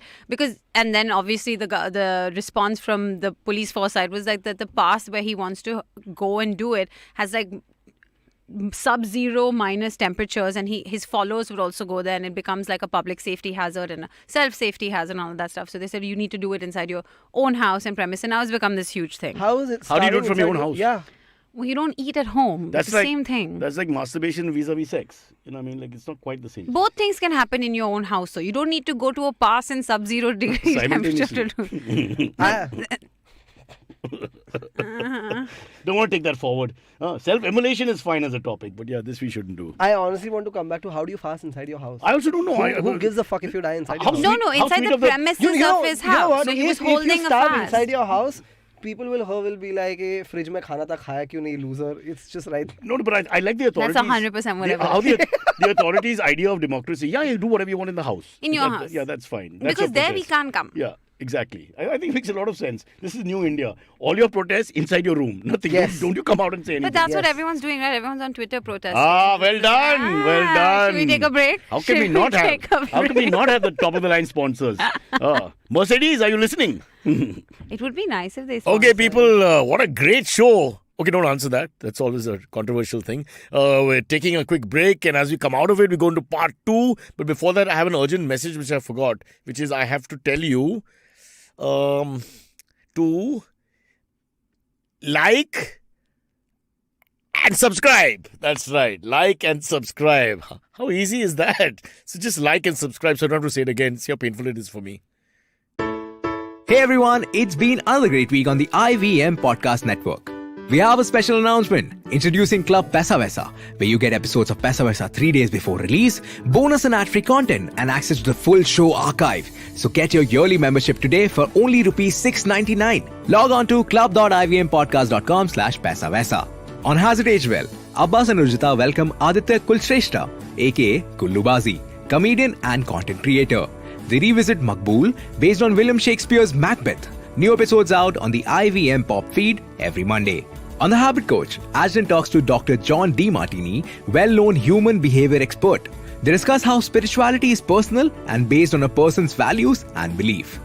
And then obviously the response from the police force side was like that the pass where he wants to go and do it has like sub-zero minus temperatures, and his followers would also go there, and it becomes like a public safety hazard and a self-safety hazard and all of that stuff. So they said you need to do it inside your own house and premise, and now it's become this huge thing. How is it? How do you do it starting from your own inside house? Yeah. Well, you don't eat at home. That's It's the like same thing. That's like masturbation vis-a-vis sex. You know what I mean? Like it's not quite the same. Both things can happen in your own house, so you don't need to go to a pass in sub-zero degree temperature to do. Don't want to take that forward. Self-immolation is fine as a topic, but yeah, this we shouldn't do. I honestly want to come back to how do you fast inside your house? I also don't know. Who gives a fuck if you die inside How your house? No, Sweet- how inside sweet the of the- premises of his You know house. what? So he was if holding you a starve fast. inside your house, people will be like, "Hey, fridge में खाना था खाया क्यों नहीं loser?" It's just right. No, but I like the authorities. That's 100% whatever. How the authorities' idea of democracy. Yeah, you do whatever you want in the house. In your house. Yeah, that's fine. That's Because your there we protest. can't come. Yeah, exactly. I think it makes a lot of sense. This is new India. All your protests inside your room. Nothing. Yes. Don't you come out and say anything. But that's what Yes. everyone's doing, right? Everyone's on Twitter protesting. Well done. Well done. Should we take a break? How can we Should not have? take a How can we break? not have the top of the line sponsors? Mercedes, are you listening? It would be nice if they Okay, sponsored. people, what a great show. Okay, don't answer that. That's always a controversial thing. We're taking a quick break, and as we come out of it, we go into part 2. But before that, I have an urgent message which I forgot, which is I have to tell you to like and subscribe. That's right. Like and subscribe. How easy is that? So just like and subscribe so I don't have to say it again. See how painful it is for me. Hey everyone, it's been another great week on the IVM Podcast Network. We have a special announcement introducing Club Paisa Vaisa, where you get episodes of Paisa Vaisa 3 days before release, bonus and ad-free content, and access to the full show archive. So get your yearly membership today for only rupees $6.99. Log on to club.ivmpodcast.com/Paisa Vaisa. On Has It Aged Well, Abbas and Urjita welcome Aditya Kulshrestha, aka Kullubazi, comedian and content creator. They revisit Maqbool based on William Shakespeare's Macbeth. New episodes out on the IVM Pop feed every Monday. On The Habit Coach, Ashton talks to Dr. John D. Martini, well-known human behavior expert. They discuss how spirituality is personal and based on a person's values and belief.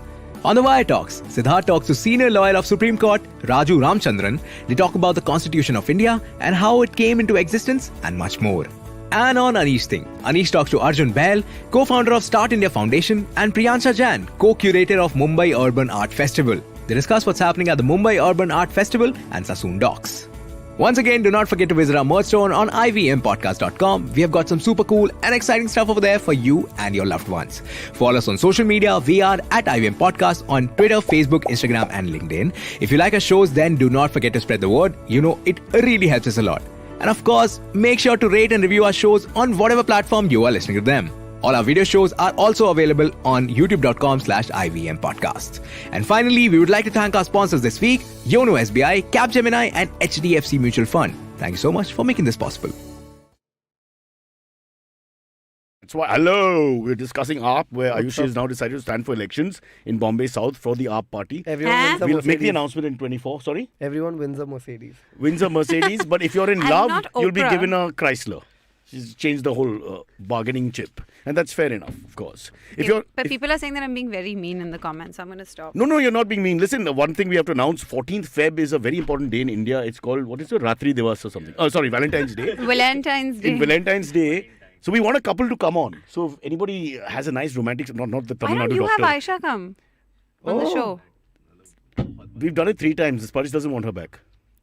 On The Wire Talks, Siddharth talks to senior lawyer of Supreme Court, Raju Ramchandran. They talk about the Constitution of India and how it came into existence and much more. And on Anish Thing, Anish talks to Arjun Bahl, co-founder of Start India Foundation, and Priyansha Jain, co-curator of Mumbai Urban Art Festival. They discuss what's happening at the Mumbai Urban Art Festival and Sassoon Docks. Once again, do not forget to visit our merch store on ivmpodcast.com. We have got some super cool and exciting stuff over there for you and your loved ones. Follow us on social media. We are at IVM Podcast on Twitter, Facebook, Instagram, and LinkedIn. If you like our shows, then do not forget to spread the word. You know, it really helps us a lot. And of course, make sure to rate and review our shows on whatever platform you are listening to them. All our video shows are also available on youtube.com/IVM Podcasts. And finally, we would like to thank our sponsors this week, Yono SBI, Capgemini, and HDFC Mutual Fund. Thank you so much for making this possible. That's why, hello, we're discussing AAP, where Ayushi has now decided to stand for elections in Bombay South for the AAP party. Everyone wins a We'll Mercedes. make the announcement in 24, sorry? Everyone wins a Mercedes. Wins a Mercedes, but if you're in I'm love, not you'll be Oprah. given a Chrysler. She's changed the whole bargaining chip. And that's fair enough, of course. But people are saying that I'm being very mean in the comments, so I'm going to stop. No, you're not being mean. Listen, one thing we have to announce, 14th Feb is a very important day in India. It's called, what is it, Ratri Divas or something. Oh, sorry, Valentine's Day. Valentine's Day. In Valentine's Day. So we want a couple to come on. So if anybody has a nice romantic, not the Why Tamil don't Nadu you doctor. have Aisha come on the show? We've done it 3 times. Sparish doesn't want her back.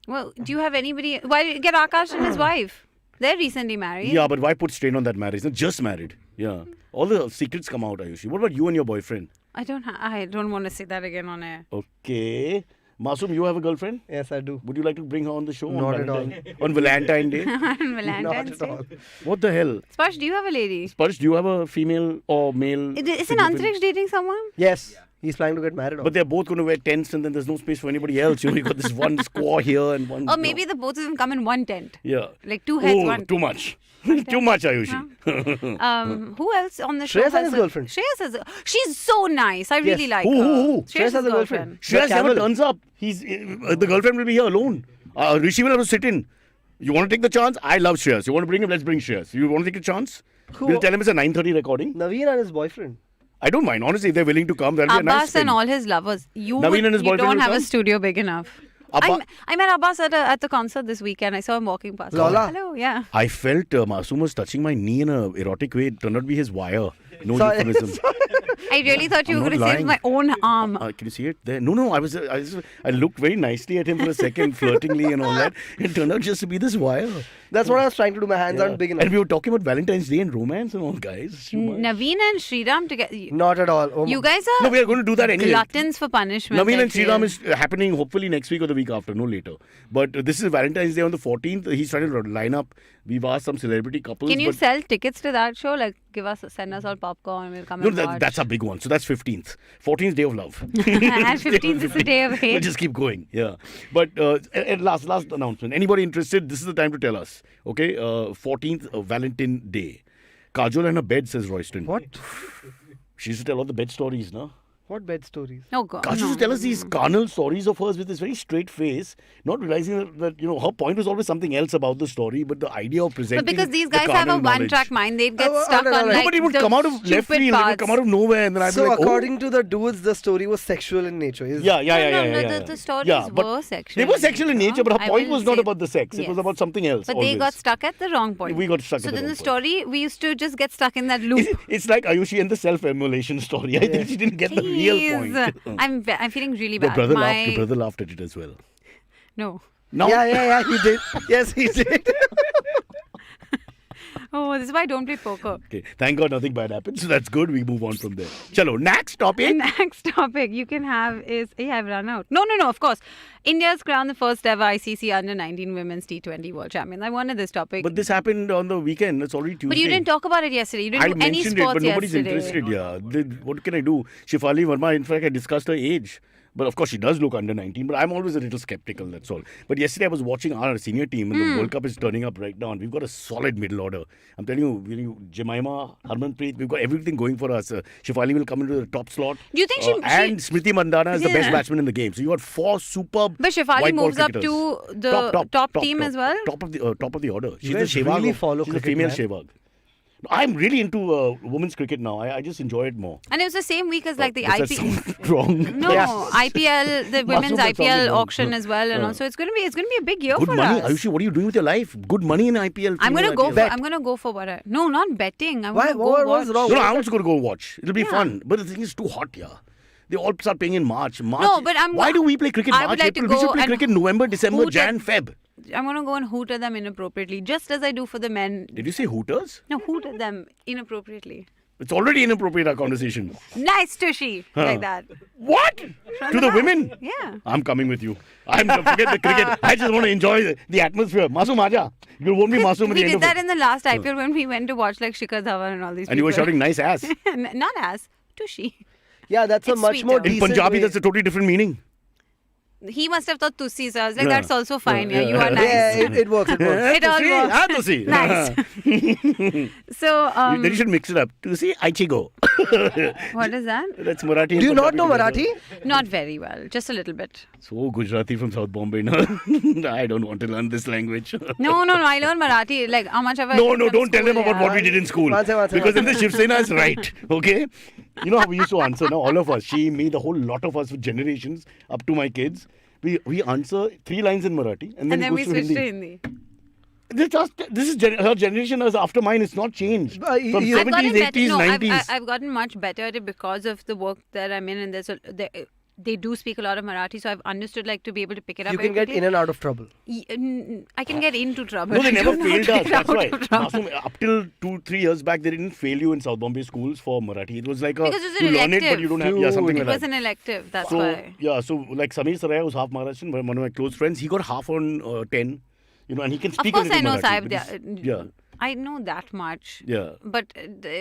Well, do you have anybody? Why get Akash and his wife? They're recently married. Yeah, but why put strain on that marriage? They're just married. Yeah. All the secrets come out, Ayushi. What about you and your boyfriend? I don't want to say that again on air. Okay. Masoom, you have a girlfriend? Yes, I do. Would you like to bring her on the show Not on at all. Valentine? On Valentine Day? On Not Valentine's at all. Day. What the hell? Sparsh, do you have a lady? Sparish, do you have a female or male? Isn't significant- Antriksh dating someone? Yes, he's planning to get married. But they're both going to wear tents and then there's no space for anybody else. You only got this one squaw here and one... Or maybe the both of them come in one tent. Yeah. Like 2 heads, Oh, one. too much. Too much, Ayushi. Who else on the show? Shreyas has his girlfriend. Shreyas has She's so nice. I really Yes. like Who? her. Shreyas has a girlfriend. Shreyas Camel. never turns up. The girlfriend will be here alone. Rishi will have to sit in. You want to take the chance? I love Shreyas. You want to bring him? Let's bring Shreyas. You want to take a chance? Who? We'll tell him it's a 9:30 recording. Naveen and his boyfriend. I don't mind. Honestly, if they're willing to come, that'll be a nice Abbas spin. and all his lovers. You Naveen and his boyfriend don't will have a come? studio big enough. I met Abbas at the concert this weekend. I saw him walking past. Lola. Hello, yeah. I felt Masoom was touching my knee in a erotic way. It turned out to be his wire. No Sorry. euphemism. I really thought you I'm were not going to say lying. my own arm. Can you see it there? No, I looked very nicely at him for a second, flirtingly and all that. It turned out just to be this wire. That's what I was trying to do. My hands aren't big enough. And we were talking about Valentine's Day and romance and all, guys. Naveen and Sriram together. Not at all. Oh You my- guys are No, we are going to do that anyway. gluttons for punishment. Naveen I and feel. Sriram is happening hopefully next week or the week after, no later. But this is Valentine's Day on the 14th. He's trying to line up. We've asked some celebrity couples. Can you but sell tickets to that show? Like, send us all popcorn. We'll come no, and watch. that's a big one. So that's 15th. 14th Day of Love. And 15th is the day of hate. We'll just keep going. Yeah. But and last announcement. Anybody interested? This is the time to tell us. Okay. 14th Valentine Day. Kajol and her bed, says Royston. What? She used to tell all the bed stories, no? What bed stories? Oh, God. Kajol used to tell us these carnal stories of hers with this very straight face, not realizing that her point was always something else about the story, but the idea of presenting But because these the guys have a carnal knowledge. one-track mind, they'd get Oh, stuck no, no, on no. like No, but it would the come out of left stupid field. It would parts. come out of nowhere, and then I'd So be like, according to the dudes, the story was sexual in nature. Yeah. The stories but were sexual. They were sexual in nature, but her I point will was not say- about the sex. It was Yes. about something else. But always. they got stuck at the wrong point. We got stuck So at the then wrong the story, we used to just get stuck in that loop. It's like Ayushi and the self-immolation story. I think she didn't get the real Jeez. point. I'm feeling really Your bad. brother laughed at it as well. No. No. Yeah, he did. Yes, he did. Oh, this is why I don't play poker. Okay, thank God nothing bad happened. So that's good. We move on from there. Chalo, next The topic. next topic you can have is... Yeah, I've run out. No, of course. India's crowned the first ever ICC Under-19 Women's T20 World Champion. I wanted this topic. But this happened on the weekend. It's already Tuesday. But you didn't talk about it yesterday. You didn't I do any mentioned sports it, but nobody's yesterday. interested. Yeah, what can I do? Shefali Verma, in fact, I discussed her age. But of course, she does look under 19. But I'm always a little skeptical, that's all. But yesterday, I was watching our senior team, and the World Cup is turning up right now. And we've got a solid middle order. I'm telling you, Jemima, Harmanpreet, we've got everything going for us. Shefali will come into the top slot. Do you think and Smriti Mandana is the best batsman in the game. So you got 4 superb. But Shefali white ball moves up cricketers. to the top team as well? Top of the order. She's You the guys Sehwag. really follow She's a cricket, female man. Sehwag. I'm really into women's cricket now. I just enjoy it more. And it was the same week as like the Does that IPL. sound wrong? No, IPL, the women's Masoom, that sounded IPL wrong. auction as well, and also it's going to be a big year Good for money, us. Ayushi. What are you doing with your life? Good money in IPL. I'm female going to IPL. I'm going to go for what? No, not betting. I'm Why? going to go What's watch. wrong? No, I'm also going to go watch. It'll be Yeah. fun. But the thing is too hot, yeah. They all start playing in March. No, but Why do we play cricket I would March, like to April? We should go play and cricket November, December, hoot Jan, at- Feb. I'm going to go and hoot at them inappropriately, just as I do for the men. Did you say Hooters? No, hoot at them inappropriately. It's already inappropriate, our conversation. Nice, Tushy. Like that. What? To the women? Yeah. I'm coming with you. Forget the cricket. I just want to enjoy the atmosphere. Masoom, aja. You won't be Masoom at We the end did of that it. in the last IPL when we went to watch like Shikhar Dhawan and all these And you were people. shouting nice ass. Not ass, Tushy. Yeah, that's a It's much more sweeter. In decent Punjabi, way. that's a totally different meaning. He must have thought Tussi, so I was like, Yeah. that's also fine. Yeah, Yeah, you are nice. Yeah, it works. It works. It all See? works. Ah, to see. Nice. So, Then you should mix it up. To see, Aichigo. what is that? That's Marathi. and Do you not know Punjabi together. Marathi? Not very well, just a little bit. So Gujarati from South Bombay. No, I don't want to learn this language. No, I learned Marathi. Like, how much have I No, learned from don't tell them school, about yeah. what we did in school. One second. Because then the Shiv Sena is right. Okay? You know how we used to answer now? All of us, she, me, the whole lot of us for generations, up to my kids. We answer 3 lines in Marathi and then, And then it we goes to switched Hindi. to Hindi. This is her generation as after mine. It's not changed. From you- I've 70s, gotten better. 80s, No, 90s. I've gotten much better at it because of the work that I'm in, and they do speak a lot of Marathi, so I've understood like to be able to pick it up. You very can get quickly. in and out of trouble. I can get into trouble. No, they I never don't know how failed to us. get That's out why. of trouble. Masoom, up till 2-3 years back, they didn't fail you in South Bombay schools for Marathi. It was like Because it was an you learn it, but elective. you don't have something It like was that. an elective, that's So why. yeah, so like Samir Saraya, who's half Maharashtrian, one of my close friends, he got half on 10. You know, and he can Of speak course, a little I know Marathi, Saib. but he's- Yeah, I know that much. yeah. But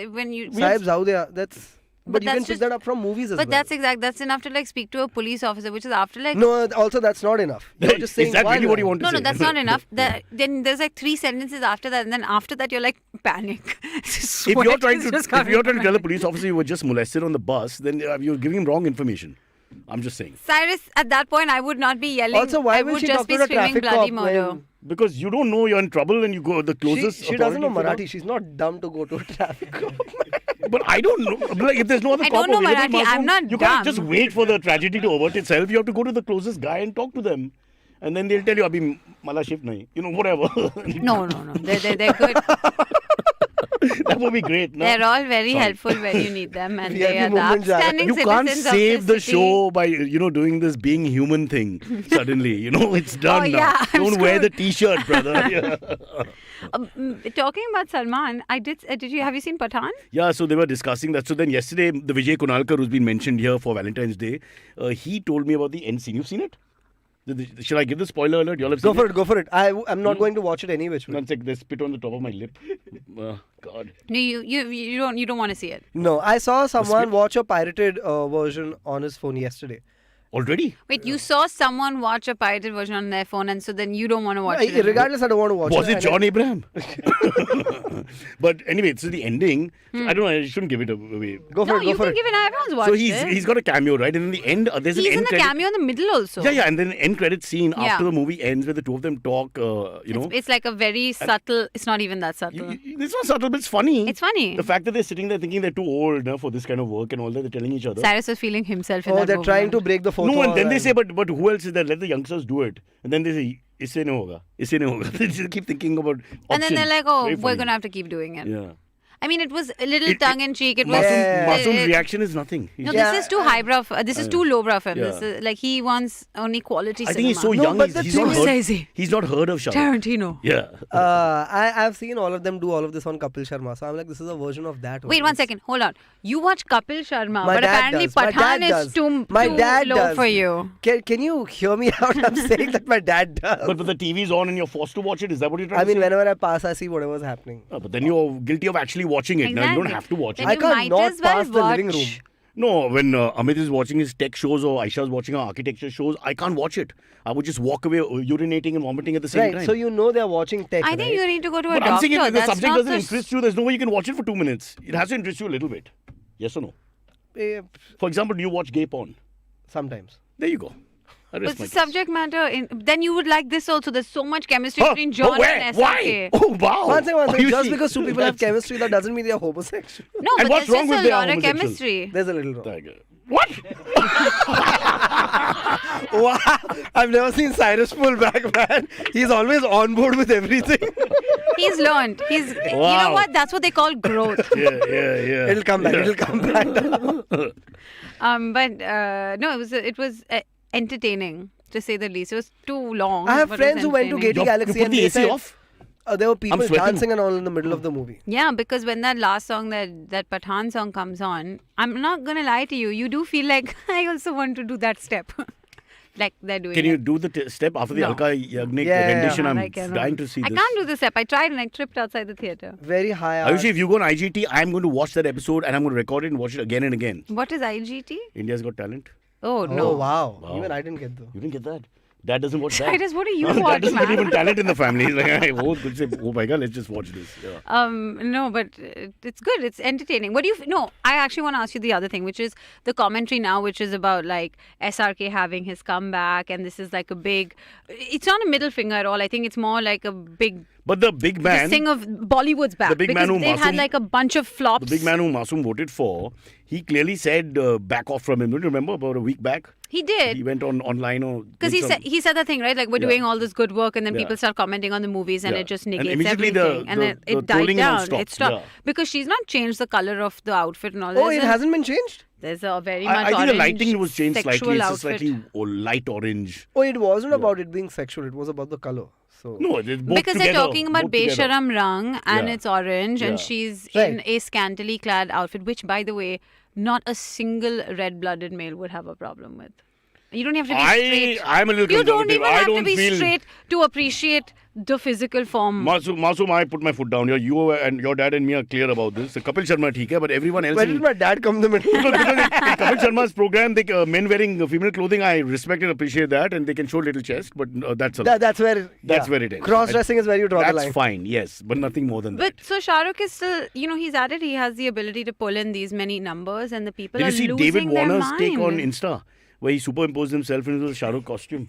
when you. Sahib Zaudea, that's. But you that's can pick just- that up from movies as But well. that's enough to like speak to a police officer, which is after like. No, also that's not enough. You're just saying Is that one really what you line. want to No, say? no, that's not enough. Then there's like 3 sentences after that, and then after that you're like panic. If you're trying to tell a police officer you were just molested on the bus, then you're giving him wrong information. I'm just saying. Cyrus, at that point, I would not be yelling. Also, why I will would she just talk be to the screaming traffic bloody cop murder. when Because you don't know you're in trouble and you go the closest. she doesn't know authority Marathi? She's not dumb to go to a traffic cop. But I don't know. Like, if there's no other I cop don't know available, Marathi. I'm Masoom, not you can't dumb. just wait for the tragedy to avert itself. You have to go to the closest guy and talk to them. And then they'll tell you, Abhi, mala shift nahi. You know, whatever. No. They're good. That would be great. No? They're all very Sorry. helpful when you need them, and VIP they are the moment, Jara. upstanding You can't citizens save of the this city. show by, doing this being human thing suddenly. It's done Oh, now. yeah, I'm Don't wear the screwed. t-shirt, brother. Yeah. Talking about Salman, have you seen Pathaan? Yeah, so they were discussing that. So then yesterday, the Vijay Kunalkar, who's been mentioned here for Valentine's Day, he told me about the end scene. You've seen it? Should I give the spoiler alert? You all have seen Go for it. I'm not going to watch it any which way. One sec, there's spit on the top of my lip. God. No, you don't want to see it. No, I saw someone watch a pirated version on his phone yesterday. Already? Wait, you saw someone watch a pirated version on their phone, and so then you don't want to watch it. Regardless, I don't want to watch Was it. it John Abraham? But anyway, so the ending, so I don't know, I shouldn't give it away. Go No, for it. you Go for can it. give it. Everyone's watched So it. he's got a cameo, right? And in the end, there's He's an in end the credit. cameo in the middle also. Yeah, and then an end credit scene Yeah. after the movie ends where the two of them talk, It's like a very subtle. It's not even that subtle. It's not subtle, but it's funny. It's funny. The fact that they're sitting there thinking they're too old for this kind of work and all that, they're telling each other. Cyrus was feeling himself in Oh, that they're trying to moment. break the fourth No, wall. and then they say, but who else is there? Let the youngsters do it. And then they say, isse nahi hoga. They just keep thinking about options. And then they're like, oh, Very we're funny. going to have to keep doing it. Yeah. I mean, it was a little tongue-in-cheek. It was... Masoom's reaction is nothing. No, this is too highbrow. This is too lowbrow for him. This is, like, he wants only quality I cinema. think he's so young. but the He's not heard of Shah Rukh. Tarantino. Yeah. I've seen all of them do all of this on Kapil Sharma. So I'm like, this is a version of that. Wait, 1 second. Hold on. You watch Kapil Sharma, My but dad apparently does. My Pathaan dad is does. too My dad low does. for you. Can you hear me out? I'm saying that my dad does. But the TV's on and you're forced to watch it. Is that what you're trying I to mean, say? whenever I pass, I see whatever's happening. But then you're guilty of actually watching it. Now you don't Exactly. have to watch Then it. I you can't might not as well pass the living watch- room. No, when Amit is watching his tech shows or Aisha's watching her architecture shows, I can't watch it. I would just walk away urinating and vomiting at the same Right, time. so you know they're watching tech, I think right? you need to go to a But doctor. I'm saying if the That's subject not doesn't the interest you, there's no way you can watch it for 2 minutes. It has to interest you a little bit. Yes or no? Eh, For example, do you watch gay porn? sometimes. There you go. I rest But my the case. subject matter, then you would like this also. There's so much chemistry Huh? between John But where? and Why? SRK. Oh, wow. One second. Just Ayushi, because two people have that's- chemistry, that doesn't mean they're homosexual. No, And but what's there's wrong just with a their lot of homosexual? chemistry. There's a little wrong. Tiger. What? Wow, I've never seen Cyrus pull back, man. He's always on board with everything. He's learned. You know Wow. what? That's what they call growth. yeah. It'll come back. Yeah. It'll come back. But no, it was entertaining, to say the least. It was too long. I have but it was friends who went to entertaining. Gate Galaxy You put and the they AC said off? there were people sweating. dancing and all in the middle of the movie. Yeah, because when that last song, that Pathaan song comes on, I'm not gonna lie to you. You do feel like I also want to do that step, like they're doing. Can it. you do the step after the No. Alka Yagnik Yeah, rendition? I'm I cannot. dying to see I this. can't do the step. I tried and I tripped outside the theater. Very high art. Ayushi, if you go on IGT, I'm going to watch that episode and I'm going to record it and watch it again and again. What is IGT? India's Got Talent. Oh no. Oh, wow. Wow. Even I didn't get those. You didn't get that. Dad doesn't watch that. Cyrus, what do you Dad watch, doesn't get man? even talent in the family. He's like, oh my God, let's just watch this. Yeah. No, but it's good. It's entertaining. What do you? No, I actually want to ask you the other thing, which is the commentary now, which is about like SRK having his comeback, and this is like a big. It's not a middle finger at all. I think it's more like a big. But the big man, This thing of Bollywood's back. the big man because who they've had Masoom- like a bunch of flops. the big man who Masoom voted for, he clearly said back off from him. Don't you remember about a week back? He did. He went online or Because he said that thing, right? Like, we're Yeah. doing all this good work, and then Yeah. people start commenting on the movies, and Yeah. it just And negates immediately everything. And then the it died trolling and all down. stopped. It stopped. Yeah. Because she's not changed the color of the outfit and all. Oh, There's it a- hasn't been changed? There's a very much I think orange the lighting was changed sexual slightly. It's a outfit. slightly light orange. Oh, it wasn't about it being sexual. It was about the color. So No, it's both Because together, they're talking about both together. Besharam Rang and Yeah. it's orange and Yeah. she's Right. in a scantily clad outfit, which, by the way, not a single red-blooded male would have a problem with. You don't have to be straight. I'm a little You don't conservative. even I have don't to be feel straight to appreciate the physical form. Masoom, I put my foot down here. You and your dad and me are clear about this. Kapil Sharma, theek hai, but everyone else. where did my dad come in the middle? because in Kapil Sharma's program, men wearing female clothing, I respect and appreciate that, and they can show little chest, but that's allowed. That's where That's where it is. Cross-dressing is where you draw the That's line. fine, yes, but nothing more than But that. so Shah Rukh is still, he's at it. He has the ability to pull in these many numbers, and the people Did are you see losing David their Warner's mind. take on Insta? Where he superimposed himself into the Shah Rukh costume.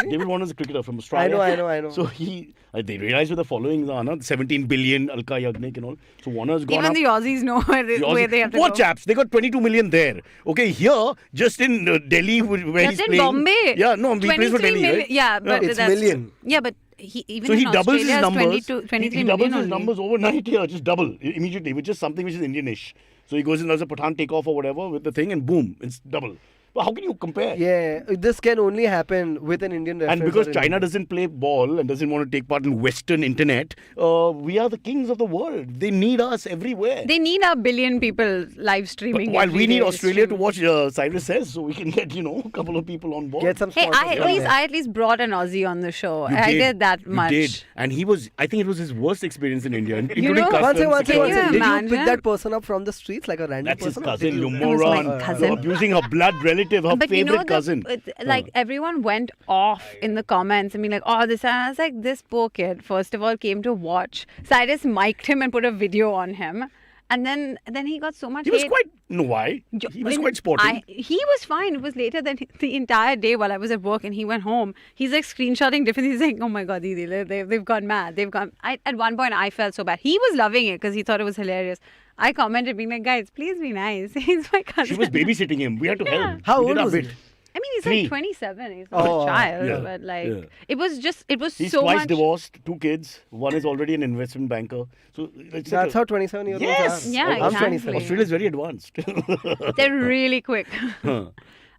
David Warner's a cricketer from Australia. I know. So they realized with the followings, 17 billion, Alka Yagnik and all. So Warner's gone Even up. the Aussies know where they have to What go. chaps? They got 22 million there. Okay, here, just in Delhi, where That's he's in playing. Bombay. Yeah, no, he plays for 23 Delhi, million. right? Yeah, but It's that's million. Yeah, but even So in he doubles his Australia, numbers. 23 he doubles million his only. numbers overnight here, just double immediately, with just something which is Indianish. So he goes in, does a Pathaan takeoff or whatever with the thing, and boom, it's double. But how can you compare? Yeah, this can only happen with an Indian reference. And because or an China Indian- doesn't play ball and doesn't want to take part in Western internet, we are the kings of the world. They need us everywhere. They need a billion people live streaming. While every we need day Australia to streaming. watch Cyrus says, so we can get, a couple of people on board. Get some Hey, sponsors from there. I at least brought an Aussie on the show. You I did that You much. did. And I think it was his worst experience in India, including know- customs. One Can you second. Did you imagine? pick that person up from the streets like a random That's his person? or cousin, did you you- moron. my cousin. You're abusing her blood relative, her But favorite cousin. Like everyone went off in the comments and being like, oh, this. And I was like, this poor kid, first of all, came to watch. Cyrus mic'd him and put a video on him. And then he got so much He was hate. quite, why? He was quite sporting. He was fine. It was later than the entire day while I was at work and he went home. He's like screenshotting different. He's like, oh my God, Didi, they've gone mad. At one point, I felt so bad. He was loving it because he thought it was hilarious. I commented being like, guys, please be nice. He's my cousin. She was babysitting him. We had to help. How We old did our was he? bit. I mean, he's 3. like 27. He's not Oh, a child, yeah, but like yeah. it was He's so twice much. divorced, 2 kids. One is already an investment banker. So it's That's how 27-year-olds Yes! are. Yeah, I'm exactly. 27. Australia is very advanced. They're really quick. Huh.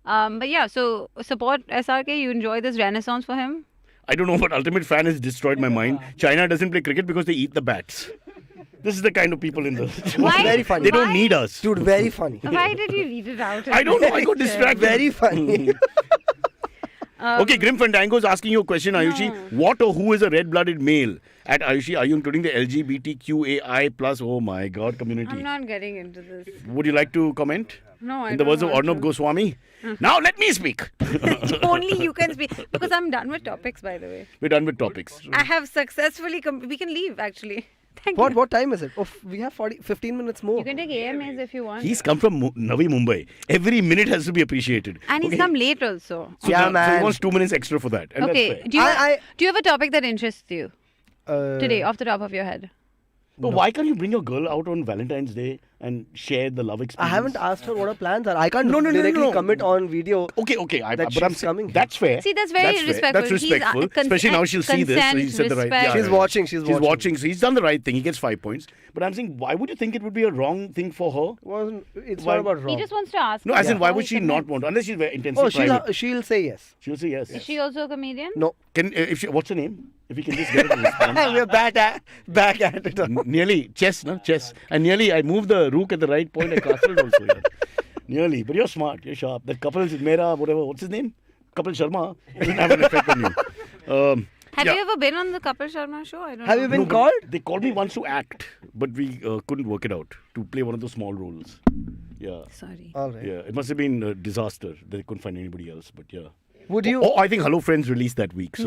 But yeah, so support SRK. You enjoy this renaissance for him. I don't know, but Ultimate Fan has destroyed my mind. China doesn't play cricket because they eat the bats. This is the kind of people in the. Why? Very funny. They don't Why? need us. Dude, very funny. Why did you read it out? I don't know. I got distracted. Very funny. Okay, Grim Fandango is asking you a question, Ayushi. What or who is a red-blooded male? At Ayushi, are you including the LGBTQAI plus? Oh my God, community. I'm not getting into this. Would you like to comment? No, I In the don't words of want Arnab to. Goswami. Now let me speak. Only you can speak because I'm done with topics. By the way, We're done with topics. I have successfully. We can leave actually. Thank you. What time is it? Oh, we have 15 minutes more. You can take AMAs if you want. He's come from Navi Mumbai. Every minute has to be appreciated. And he's Okay? come late also. So Yeah, so he man. wants 2 minutes extra for that. And Okay. That's fair. Do you have a topic that interests you today, off the top of your head? But why can't you bring your girl out on Valentine's Day and share the love I experience? haven't asked her what her plans are. I can't No. directly commit on video. Okay. that But I'm she's coming. That's fair. See, that's very fair. respectful. That's He's, respectful. consent- Especially now she'll see this. So he said the right. respect. She's watching, she's watching. So he's done the right thing. He gets 5 points. But I'm saying, why would you think it would be a wrong thing for her? It's Why- not about wrong. He just wants to ask. No, as in, you why how would he she can not help. want to? Unless she's very intensely Oh, private. she'll say yes. She'll say yes. Is she also a comedian? No. Can if she, what's her name? If we can just get her to respond. We're back at it. Nearly chess, no chess, and nearly I moved the rook at the right point. I castled also. Yeah. Nearly, but you're smart. You're sharp. That couple is Mera, whatever. What's his name? Kapil Sharma. Doesn't have an effect on you. Have Yeah. you ever been on the Kapil Sharma show? I don't Have know. you been No, but called? They called me once to act, but we couldn't work it out to play one of those small roles. Yeah. Sorry. All right. Yeah, it must have been a disaster. They couldn't find anybody else, but yeah. Would you? Oh, I think Hello Friends released that week. So,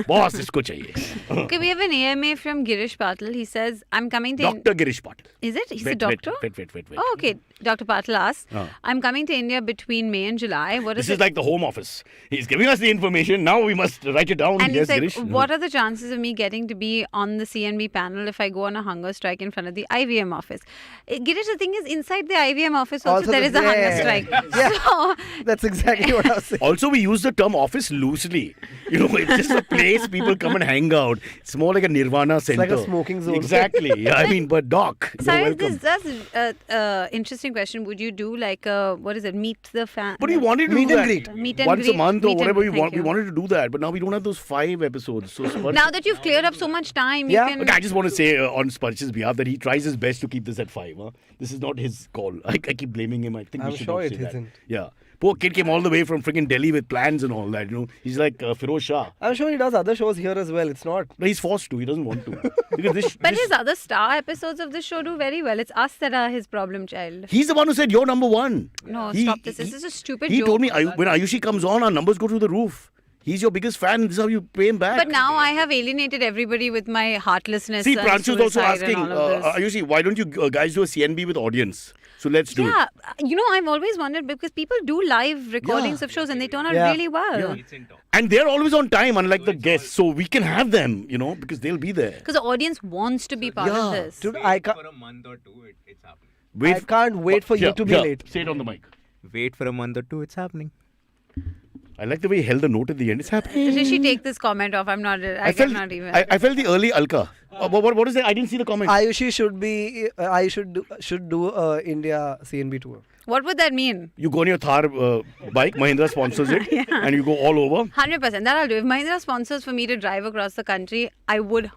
boss, isko chahiye. Okay, we have an AMA from Girish Patil. He says, I'm coming to... Dr. Girish Patil. Is it? He's a Wait. doctor? Wait. Oh, okay. Dr. Patil asks, Ah. I'm coming to India between May and July. What is This it? is like the Home Office. He's giving us the information. Now we must write it down. And Yes, he's like, Girish. what are the chances of me getting to be on the CNB panel if I go on a hunger strike in front of the IVM office? Girish, the thing is, inside the IVM office also, there is a hunger strike. Yeah. So, That's exactly what I was saying. Also, we use the term office loosely. You know, it's just a place people come and hang out. It's more like a nirvana center. like a smoking zone. Exactly. Yeah, I mean, but doc, you're Cyrus, welcome. that's interesting question. Would you do like a, what is it, meet the fan? But we wanted to Meet do and that greet. Meet and once a greet. month or Meet and whatever greet, we want. thank We you. wanted to do that, but now we don't have those 5 episodes. So Sparsh- Now that you've cleared up so much time, Yeah. you can... Okay, I just want to say on Sparsh's behalf that he tries his best to keep this at 5. Huh? This is not his call. I keep blaming him. I think I'm we should sure not it say that. isn't. Yeah. Poor kid came all the way from freaking Delhi with plans and all that. You know, he's like Firoz Shah. I'm sure he does other shows here as well. It's not. But he's forced to. He doesn't want to. Because But his other star episodes of the show do very well. It's us that are his problem child. He's the one who said you're number 1. No, stop this. This is a stupid He joke. told me when Ayushi comes on, our numbers go through the roof. He's your biggest fan. This is how you pay him back. But now I have alienated everybody with my heartlessness. See, and Pranshu's also suicide and asking, all of this. Ayushi, why don't you guys do a CNB with audience? So let's do Yeah, it. you know, I've always wondered because people do live recordings Yeah. of shows and they turn out Yeah. really well. And they're always on time, unlike the guests. So we can have them, you know, because they'll be there. Because the audience wants to be part of Yeah. this. Dude, For a month or two, it's happening. I can't wait for you to be late. Say it on the mic. Wait for a month or two, it's happening. I like the way he held the note at the end. It's happening. Rishi, take this comment off. I'm not. I cannot even. I felt the early Alka. What is that? I didn't see the comment. Ayushi should be. I should do India CNB tour. What would that mean? You go on your Thar bike, Mahindra sponsors it, and you go all over. 100%. That I'll do. If Mahindra sponsors for me to drive across the country, I would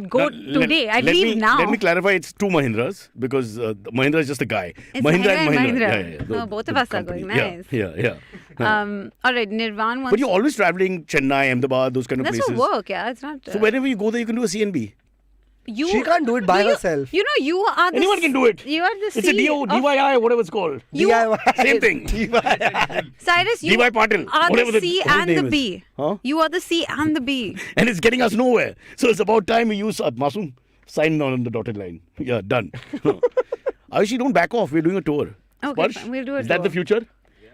go Now, today. I'd let leave me, now. Let me clarify. It's 2 Mahindras because Mahindra is just a guy. It's Mahindra and Mahindra. Mahindra. Oh, both of us are company. going. Nice. Yeah. All right, Nirvan wants. But you're always traveling Chennai, Ahmedabad, those kind of That's places. for work, yeah. It's not. So whenever you go there, you can do a CNB. You, She can't do it by you- herself. You know, you are the. Anyone can do it. You are the It's a CEO of- DIY, whatever it's called. DIY. Same thing. Cyrus, you DY Patil, are whatever the the C whole and the name is. B. Huh? You are the C and the B. And it's getting us nowhere. So it's about time we use Masoom. Sign on the dotted line. Yeah, done. Ayushi, don't back off. We're doing a tour. Okay, Sparsh, fine. We'll do a Is that tour. the future?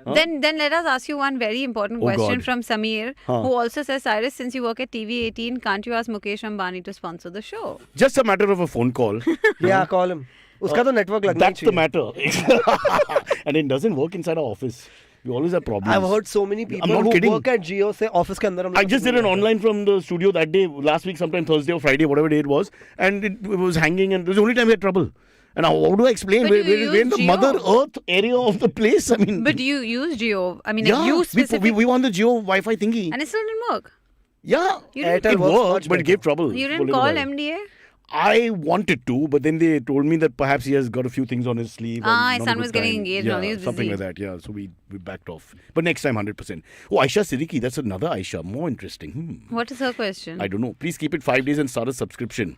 Huh? Then let us ask you one very important Oh, question God. from Samir, Huh. who also says, Cyrus, since you work at TV18, can't you ask Mukesh Ambani to sponsor the show? Just a matter of a phone call. Yeah, call him. उसका तो network लगना ही That's the चाहिए. matter. And it doesn't work inside our office. We always have problems. I've heard so many people not who kidding. work at Jio say office ke andar hum I log just did kuch an nahi online from the studio that day, last week, sometime Thursday or Friday, whatever day it was, and it was hanging, and it was the only time we had trouble. And how do I explain? But We're you we're in the use Mother Jio. Earth area of the place. I mean, But you use Jio. I mean, yeah, you specifically. we want the Jio Wi-Fi thingy. And it still didn't work. Yeah, You didn't- it Airtel works worked, much but it better. gave trouble. You for a didn't little call while. MDA? I wanted to, but then they told me that perhaps he has got a few things on his sleeve. Ah, and his not a son good was getting time. engaged Yeah, and all, he was something busy. like that. Yeah, so we backed off. But next time, 100%. Oh, Aisha Siddiqui, that's another Aisha. More interesting. What is her question? I don't know. Please keep it 5 days and start a subscription.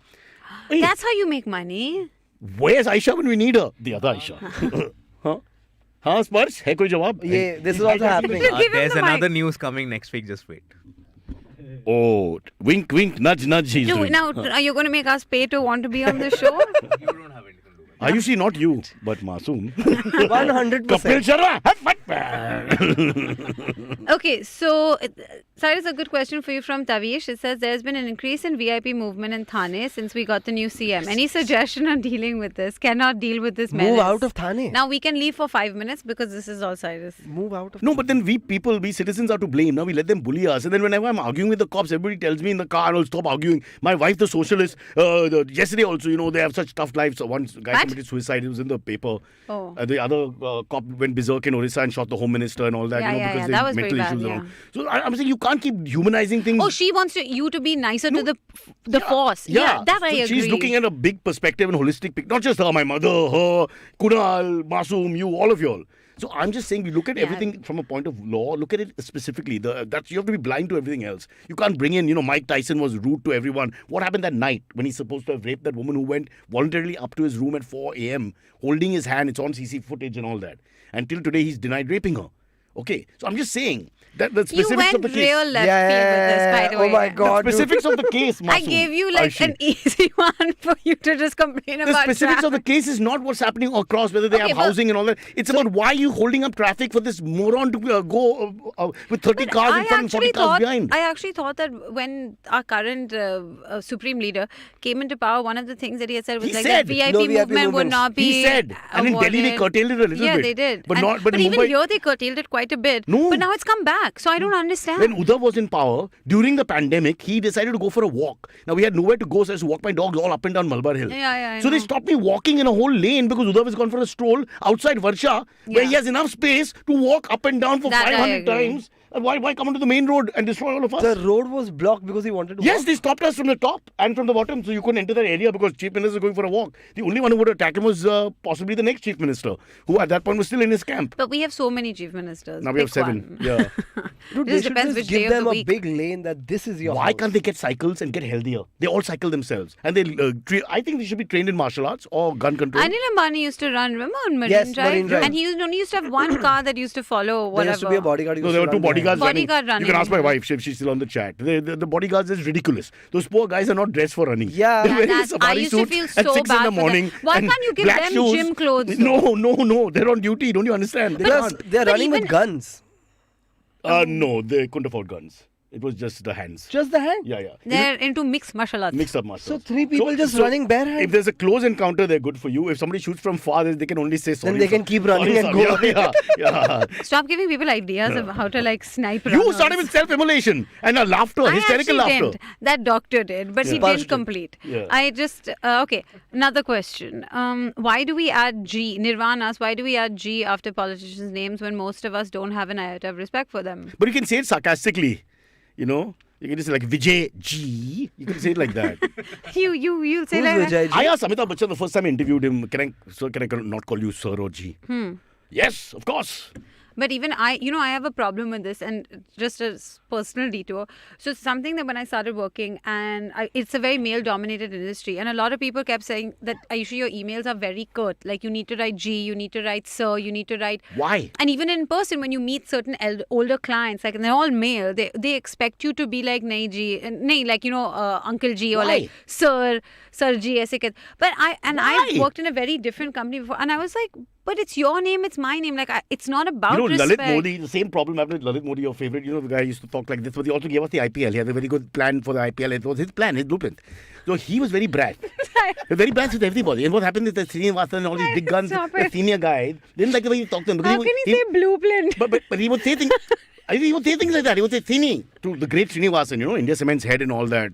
Hey, That's how you make money. where's Aisha when we need her? The other Aisha. huh? Huh, Sparsh? Hai koi jawab? Yeah, this is also happening. Give him There's the another mic. news coming next week. Just wait. Oh, wink, wink, nudge, nudge. He's doing. Now, are you going to make us pay to want to be on the show? You don't have anything to do with Ayushi, not you, but Masoom. 100%. Kapil Sharma. Have fun. Okay, so Cyrus, a good question for you from Tavish. It says there's been an increase in VIP movement in Thane since we got the new CM. Any suggestion on dealing with this? Cannot deal with this Move menace. out of Thane. Now we can leave for 5 minutes because this is all Cyrus. Move out of No, but then we people, we citizens are to blame. Now we let them bully us. And then whenever I'm arguing with the cops, everybody tells me in the car, oh, stop arguing. My wife, the socialist, yesterday also, they have such tough lives. So one guy What? committed suicide. It was in the paper. Oh. The other cop went berserk in Orissa and shot the home minister and all that. Yeah, because yeah. they That have was mental very bad, issues yeah. and all. So I'm saying you can't keep humanizing things. Oh, she wants you to be nicer to the force. Yeah, that I so agree. She's looking at a big perspective and holistic picture. Not just her, my mother, her, Kunal, Masoom, you, all of you all. So I'm just saying we look at Yeah. everything from a point of law. Look at it specifically. You have to be blind to everything else. You can't bring in, Mike Tyson was rude to everyone. What happened that night when he's supposed to have raped that woman who went voluntarily up to his room at 4 a.m. holding his hand? It's on CC footage and all that. Until today, he's denied raping her. Okay, so I'm just saying that the You specifics of went the case. real left field with this, by the way. Oh my God. The specifics of the case, Masoom. I gave you like Ayushi. an easy one for you to just complain The about. specifics of the case is not what's happening across, whether they Okay, have but- housing and all that. It's about why you holding up traffic for this moron to go with 30 cars in front and 40 cars behind. I actually thought that when our current supreme leader came into power, one of the things that he had said was He like said, that VIP no VIP movement would movements. not be. He said, and in Delhi they awarded. curtailed it a little Yeah, bit. they did. But And- not. But in even Mumbai, here they curtailed it quite a bit. No. But now it's come back, so I don't understand. when Uddhav was in power, during the pandemic, he decided to go for a walk. Now, we had nowhere to go, so I used to walk my dogs all up and down Malabar Hill. Yeah, I so they know. stopped me walking in a whole lane because Uddhav has gone for a stroll outside Varsha, where Yeah. he has enough space to walk up and down for That I 500 agree. times. And why come onto the main road and destroy all of us? The road was blocked because he wanted to Yes, walk. they stopped us from the top and from the bottom, so you couldn't enter that area because Chief Minister was going for a walk. The only one who would attack him was possibly the next Chief Minister, who at that point was still in his camp. But we have so many chief ministers. Now we have Pick 7. one. Yeah. Dude, It they just should depends just which give day of them the a week. big lane that this is your Why house. can't they get cycles and get healthier? They all cycle themselves, and they. I think they should be trained in martial arts or gun control. Anil Ambani used to run, remember, on Marine Yes, Drive? Marine Drive. And he only used to have one car that used to follow whatever. There used to be a bodyguard. who No, used there to were two run behind. bodyguards running. Bodyguard You can ask my running. wife if she's still on the chat. The bodyguards is ridiculous. Those poor guys are not dressed for running. Yeah. They're wearing That's- I safari used to suits feel at so 6 in bad the for them. morning. Why and can't you give black them shoes. gym clothes, No. They're on duty. Don't you understand? They Plus, can't. they're But running even- with guns. No, they couldn't afford guns. It was just the hands. Just the hand. Yeah. They're into mixed martial arts. Mixed up martial So arts. 3 people just running bare hands. If there's a close encounter, they're good for you. If somebody shoots from far, they can only say sorry. they can keep running and go. Yeah. Stop giving people ideas of how to like snipe You runners. started with self-immolation and a laughter, I hysterical actually laughter. didn't. That doctor did, but he Sparsh didn't did. complete. Yeah. I just okay. Another question. Why do we add G? Nirvana asks, why do we add G after politicians' names when most of us don't have an iota of respect for them? But you can say it sarcastically, You can just say like Vijay G. You can say it like that. You'll say Who's like that. Vijay Ji? I asked Amitabh Bachchan the first time I interviewed him, can I not call you Sir or G? Yes, of course. But even I have a problem with this, and just a personal detour. So something that when I started working, and it's a very male-dominated industry, and a lot of people kept saying that, Ayushi, your emails are very curt. Like, you need to write G, you need to write Sir, you need to write... Why? And even in person, when you meet certain older clients, like, and they're all male, they expect you to be like, nahi Ji, nahi, like, Uncle G, or Why? like, Sir Ji, aise kehte. But Why? I've worked in a very different company before, and I was like, but it's your name, it's my name. Like, it's not about respect. Lalit Modi, the same problem happened with Lalit Modi, your favorite. The guy used to talk like this, but he also gave us the IPL. He had a very good plan for the IPL. It was his plan, his blueprint. So he was very brat. They're very bad with everybody. And what happened is that Srinivasan and all these big guns, Stop the it. senior guy, didn't like the way he talked to them. because How can he say blueprint? But he would say things. I think he would say things like that. He would say Srini to the great Srinivasan, India Cement's head and all that.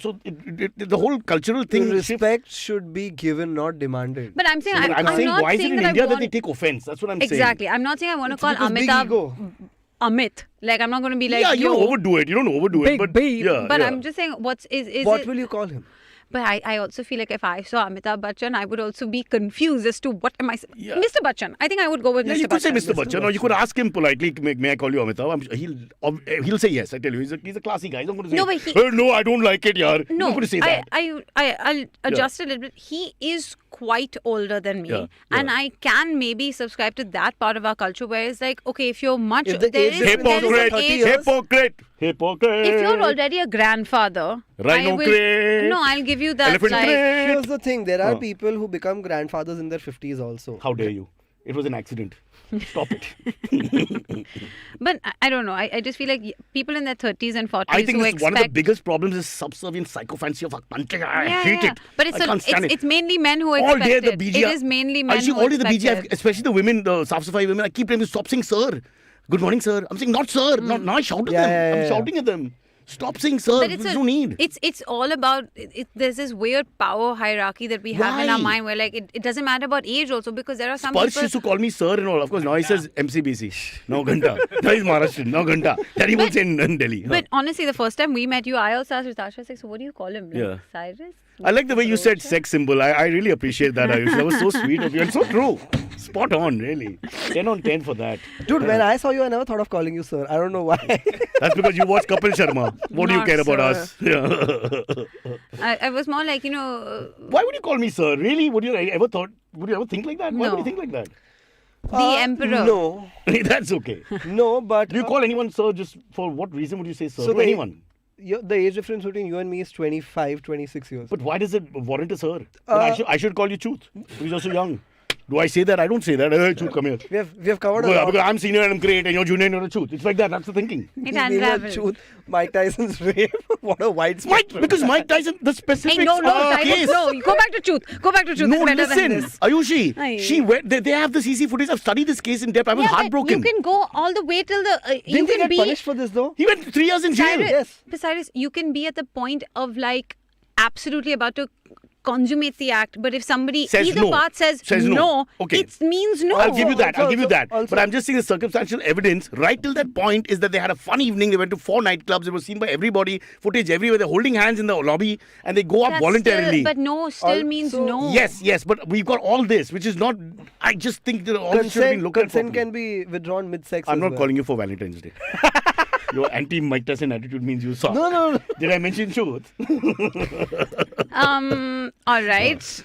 So the whole cultural thing. Respect should be given, not demanded. But I'm saying, I'm I'm saying, not why is it saying in that India I that want... they take offense? That's what I'm saying. Exactly. I'm not saying I want to It's call because big Amitabh ego. Amit. Like, I'm not going to be like, Yeah, you yo, don't overdo it. You don't overdo big it. But babe. yeah, But yeah. I'm just saying, what Will you call him? But I also feel like if I saw Amitabh Bachchan, I would also be confused as to what am I... Yeah. Mr. Bachchan. I think I would go with Yeah, Mr. you could say Bachchan. Mr. Bachchan, or you could ask him politely, may I call you Amitabh? I'm sure he'll say yes. I tell you, he's a classy guy. He's not going to say, No, but he- no, I don't like it, yaar. He's No, not going to say that. I'll adjust a little bit. He is quite older than me, Yeah, and yeah. I can maybe subscribe to that part of our culture where it's like, okay, if you're much, If the there age is difference is an 30 age. years- Hypocrite. If you're already a grandfather, Rhino crate. I'll give you that. Elephant Like, crate. Here's the thing. There are Huh. people who become grandfathers in their 50s also. How dare you? It was an accident. Stop it. but I don't know. I just feel like people in their 30s and 40s I think who this expect. one of the biggest problems is subservient psychophancy of our country. I hate it. But I can't stand it. it's mainly men who All expect day the it. BGF. It is mainly men I see who all day the expect BGF, it. especially the women, the Saf-Safai women. I keep telling them, stop saying sir. Good morning, sir. I'm saying not sir. Now I shout at Yeah, them. yeah, I'm yeah. shouting at them. Stop saying sir. But There's no need. It's all about there's this weird power hierarchy that we have in our Why? mind where like it doesn't matter about age also because there are some Sparsh people. used to call me sir and all. Of course, now he says MCBC. Now Ghanta. Now he's Maharashtrian. Now Ghanta. That he won't say in Delhi. Huh. But honestly, the first time we met you, I also asked Ritasha, like, so what do you call him? Like, Yeah. Cyrus? I like the way you said sex symbol. I really appreciate that, Ayush. That was so sweet of you and so true. Spot on, really. 10 on 10 for that. Dude, when I saw you, I never thought of calling you sir. I don't know why. That's because you watch Kapil Sharma. What do you Not care about sir. us? Yeah. I was more like, Why would you call me sir? Really? Would you ever think like that? Why would No. you think like that? the emperor. No. That's okay. No, but Do you call anyone sir just for what reason would you say sir So to the- anyone? the age difference between you and me is 25, 26 years. But why does it warrant a sir? Then I should call you Chooth. He's also young. Do I say that? I don't say that. Hey, Chooth, come here. We have covered a Well, lot. because I'm senior and I'm great and you're junior and you're a Chooth. It's like that. That's the thinking. It He's been a unraveled. truth. Mike Tyson's rape. What a wide Mike, spectrum. because Mike Tyson, the specifics Hey, no, of the Cyrus, case. no. Go back to truth. Go back to truth. No, it's better listen, than this. Ayushi, Aye. she went, they have the CC footage. I've studied this case in depth. I was Yeah, but heartbroken. you can go all the way till the. Didn't You he can get be. punished for this though? He went 3 years in jail. Cyrus, Yes. Cyrus, you can be at the point of like absolutely about to consummate the act, but if somebody Says either no. part says no. no, Okay. it means no. I'll give you that. I'll Also- give you that. also- But I'm just saying the circumstantial evidence right till that point is that they had a fun evening. They went to 4 nightclubs. It was seen by everybody. Footage everywhere. They're holding hands in the lobby and they go up That's voluntarily. Still, but no still means Also- no. Yes, but we've got all this, which is not. I just think that all this should have been looked at Consent properly. can be withdrawn mid-sex. I'm as not well. calling you for Valentine's Day. Your anti-Mike Tyson attitude means you suck. No. Did I mention truth? All right.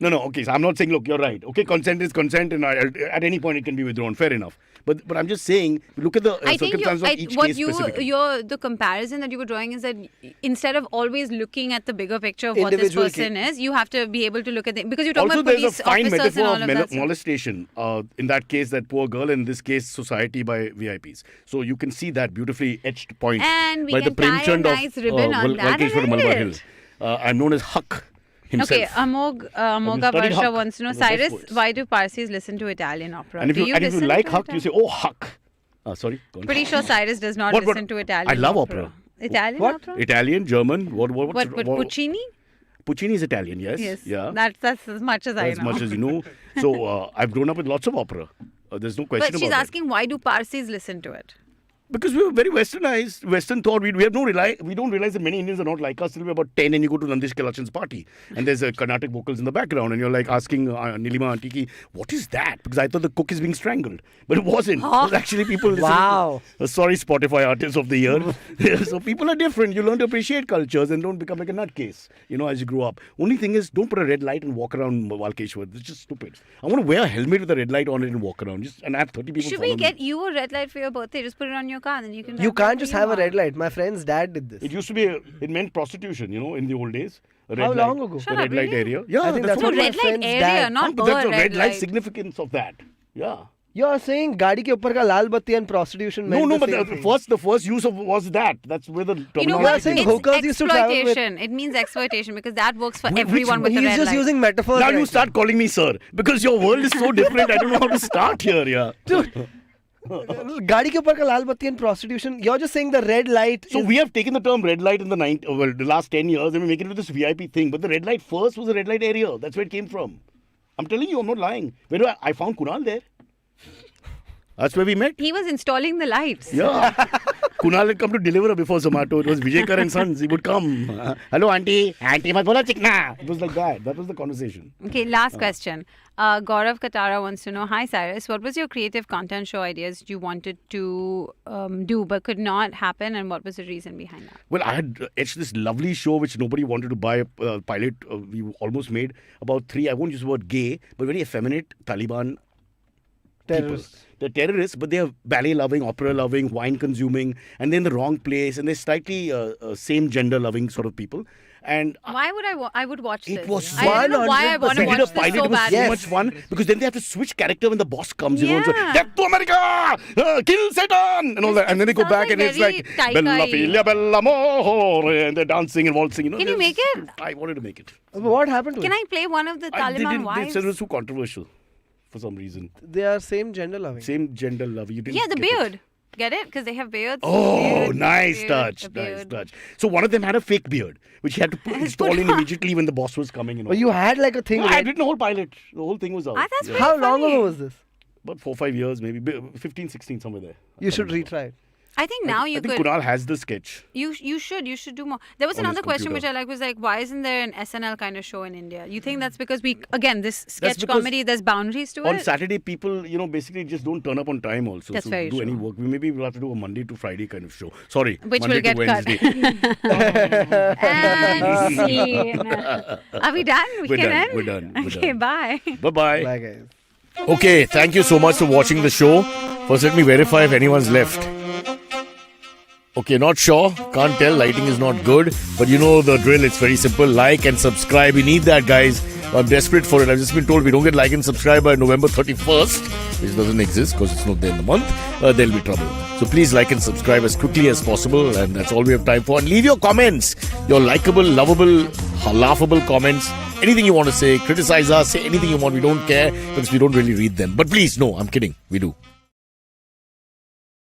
No. Okay, so I'm not saying. Look, you're right. Okay, consent is consent, and at any point it can be withdrawn. Fair enough. But I'm just saying. Look at the I think circumstances of each what case specifically. the comparison that you were drawing is that instead of always looking at the bigger picture of what this Individual person is, you have to be able to look at the because you talk Also, about there's police a fine officers and metaphor all of of that stuff. molestation. In that case, that poor girl. In this case, society by VIPs. So you can see that beautifully etched point And we by the can tie a Premchand nice ribbon on that, Valkeshwar isn't Malabar it? Hill. I'm known as Huck himself. Okay, Amoga studied Varsha Huck, wants to know, the best Cyrus, poets. why do Parsis listen to Italian opera? And if do you listen like to Huck, you say, oh Huck. Sorry. Go on. Pretty sure Cyrus does not What- listen to Italian. I love opera. Italian What? opera? Italian, German. What? But Puccini? Puccini is Italian. Yes. Yes. Yeah. That's as much as I As know. much as you know. So I've grown up with lots of opera. There's no question But she's about asking why do Parsis listen to it? Because we were very westernized, Western thought. We don't realize that many Indians are not like us till we're about 10 and you go to Nandish Kalachan's party and there's Carnatic vocals in the background and you're like asking Nilima Auntie ki, what is that? Because I thought the cook is being strangled. But it wasn't. It was actually people listening Wow. to, sorry, Spotify Artist of the Year. So people are different. You learn to appreciate cultures and don't become like a nutcase, as you grow up. Only thing is, don't put a red light and walk around Valkeshwar. It's just stupid. I want to wear a helmet with a red light on it and walk around. And have 30 people Should follow we me. get you a red light for your birthday? Just put it on your car and then you can. You drive can't wherever just you have a want. red light. My friend's dad did this. It used to be, it meant prostitution, in the old days. A red How light, long ago? The Shut red up, light really? area. Yeah, I think that's No, what my red light friend's area, dad. not but that's a the red light light. significance of that. Yeah. You're saying गाड़ी के ऊपर का लाल बत्ती and prostitution. No, meant no, the but same the thing. first use of was that. That's where the You know terminology what? saying came It's from. hookers used to travel with- exploitation. It means exploitation because that works for Which everyone with the He's red just light. using metaphors. Now right you start calling me sir because your world is so different. I don't know how to start here. Yeah. Dude. गाड़ी के ऊपर का लाल बत्ती and prostitution. You're just saying the red light. So we have taken the term red light in the last 10 years and we make it with this VIP thing. But the red light first was a red light area. That's where it came from. I'm telling you, I'm not lying. I found Kunal there. That's where we met. He was installing the lights. Yeah. Kunal had come to deliver before Zomato. It was Vijay and Sons. He would come. Hello, auntie. Auntie, mat bola chikna. It was like that. That was the conversation. Okay, last question. Gaurav Katara wants to know, hi Cyrus, what was your creative content show ideas you wanted to do but could not happen, and what was the reason behind that? Well, I had etched this lovely show which nobody wanted to buy. Pilot we almost made about 3, I won't use the word gay, but very effeminate Taliban Terrorists. people. They're terrorists, but they're ballet-loving, opera-loving, wine-consuming, and they're in the wrong place, and they're slightly same-gender-loving sort of people. And Why would I would watch this? it was I don't know why I want to we did a watch this pilot. so It was badly. so much fun because then they have to switch character when the boss comes. You know, and so, Yeah. death to America, kill Satan, and all that. And then they go sounds back like and it's very like Taikai. Bella Filia Bella More, and they're dancing and waltzing. You know, Can you make it? I wanted to make it. What happened to Can it? I play one of the They Taliban They wives? said it was too controversial for some reason. They are same gender loving. Same gender love. You didn't Yeah, the get it. beard. Get it? Because they have beards. Oh, Beard, nice beard, touch, the nice beard. touch. So one of them had a fake beard, which he had to install in immediately when the boss was coming. You know. But you had like a thing. No, I had ready. written a whole pilot. The whole thing was out. Ah, that's Yeah. pretty How long funny. ago was this? About 4-5 years, maybe 15, 16, somewhere there. You should retry it. I think now you I think could. Kunal has the sketch. You should do more. There was On his another question which computer. I like was like, why isn't there an SNL kind of show in India? You think that's because this sketch because comedy, there's boundaries to On it? Saturday, people, basically just don't turn up on time also. That's so very do any true. work. Maybe we'll have to do a Monday to Friday kind of show. Sorry, Which Monday will get to cut. Wednesday. And scene. Are we done? We We're can done, end? we're done, we're Okay, done. bye. Bye-bye. Bye guys. Okay, thank you so much for watching the show. First, let me verify if anyone's left. Okay, not sure. Can't tell. Lighting is not good. But you know the drill. It's very simple. Like and subscribe. We need that, guys. I'm desperate for it. I've just been told we don't get like and subscribe by November 31st, which doesn't exist because it's not there in the month. There'll be trouble. So please like and subscribe as quickly as possible. And that's all we have time for. And leave your comments. Your likable, lovable, laughable comments. Anything you want to say. Criticize us. Say anything you want. We don't care because we don't really read them. But please, no, I'm kidding. We do.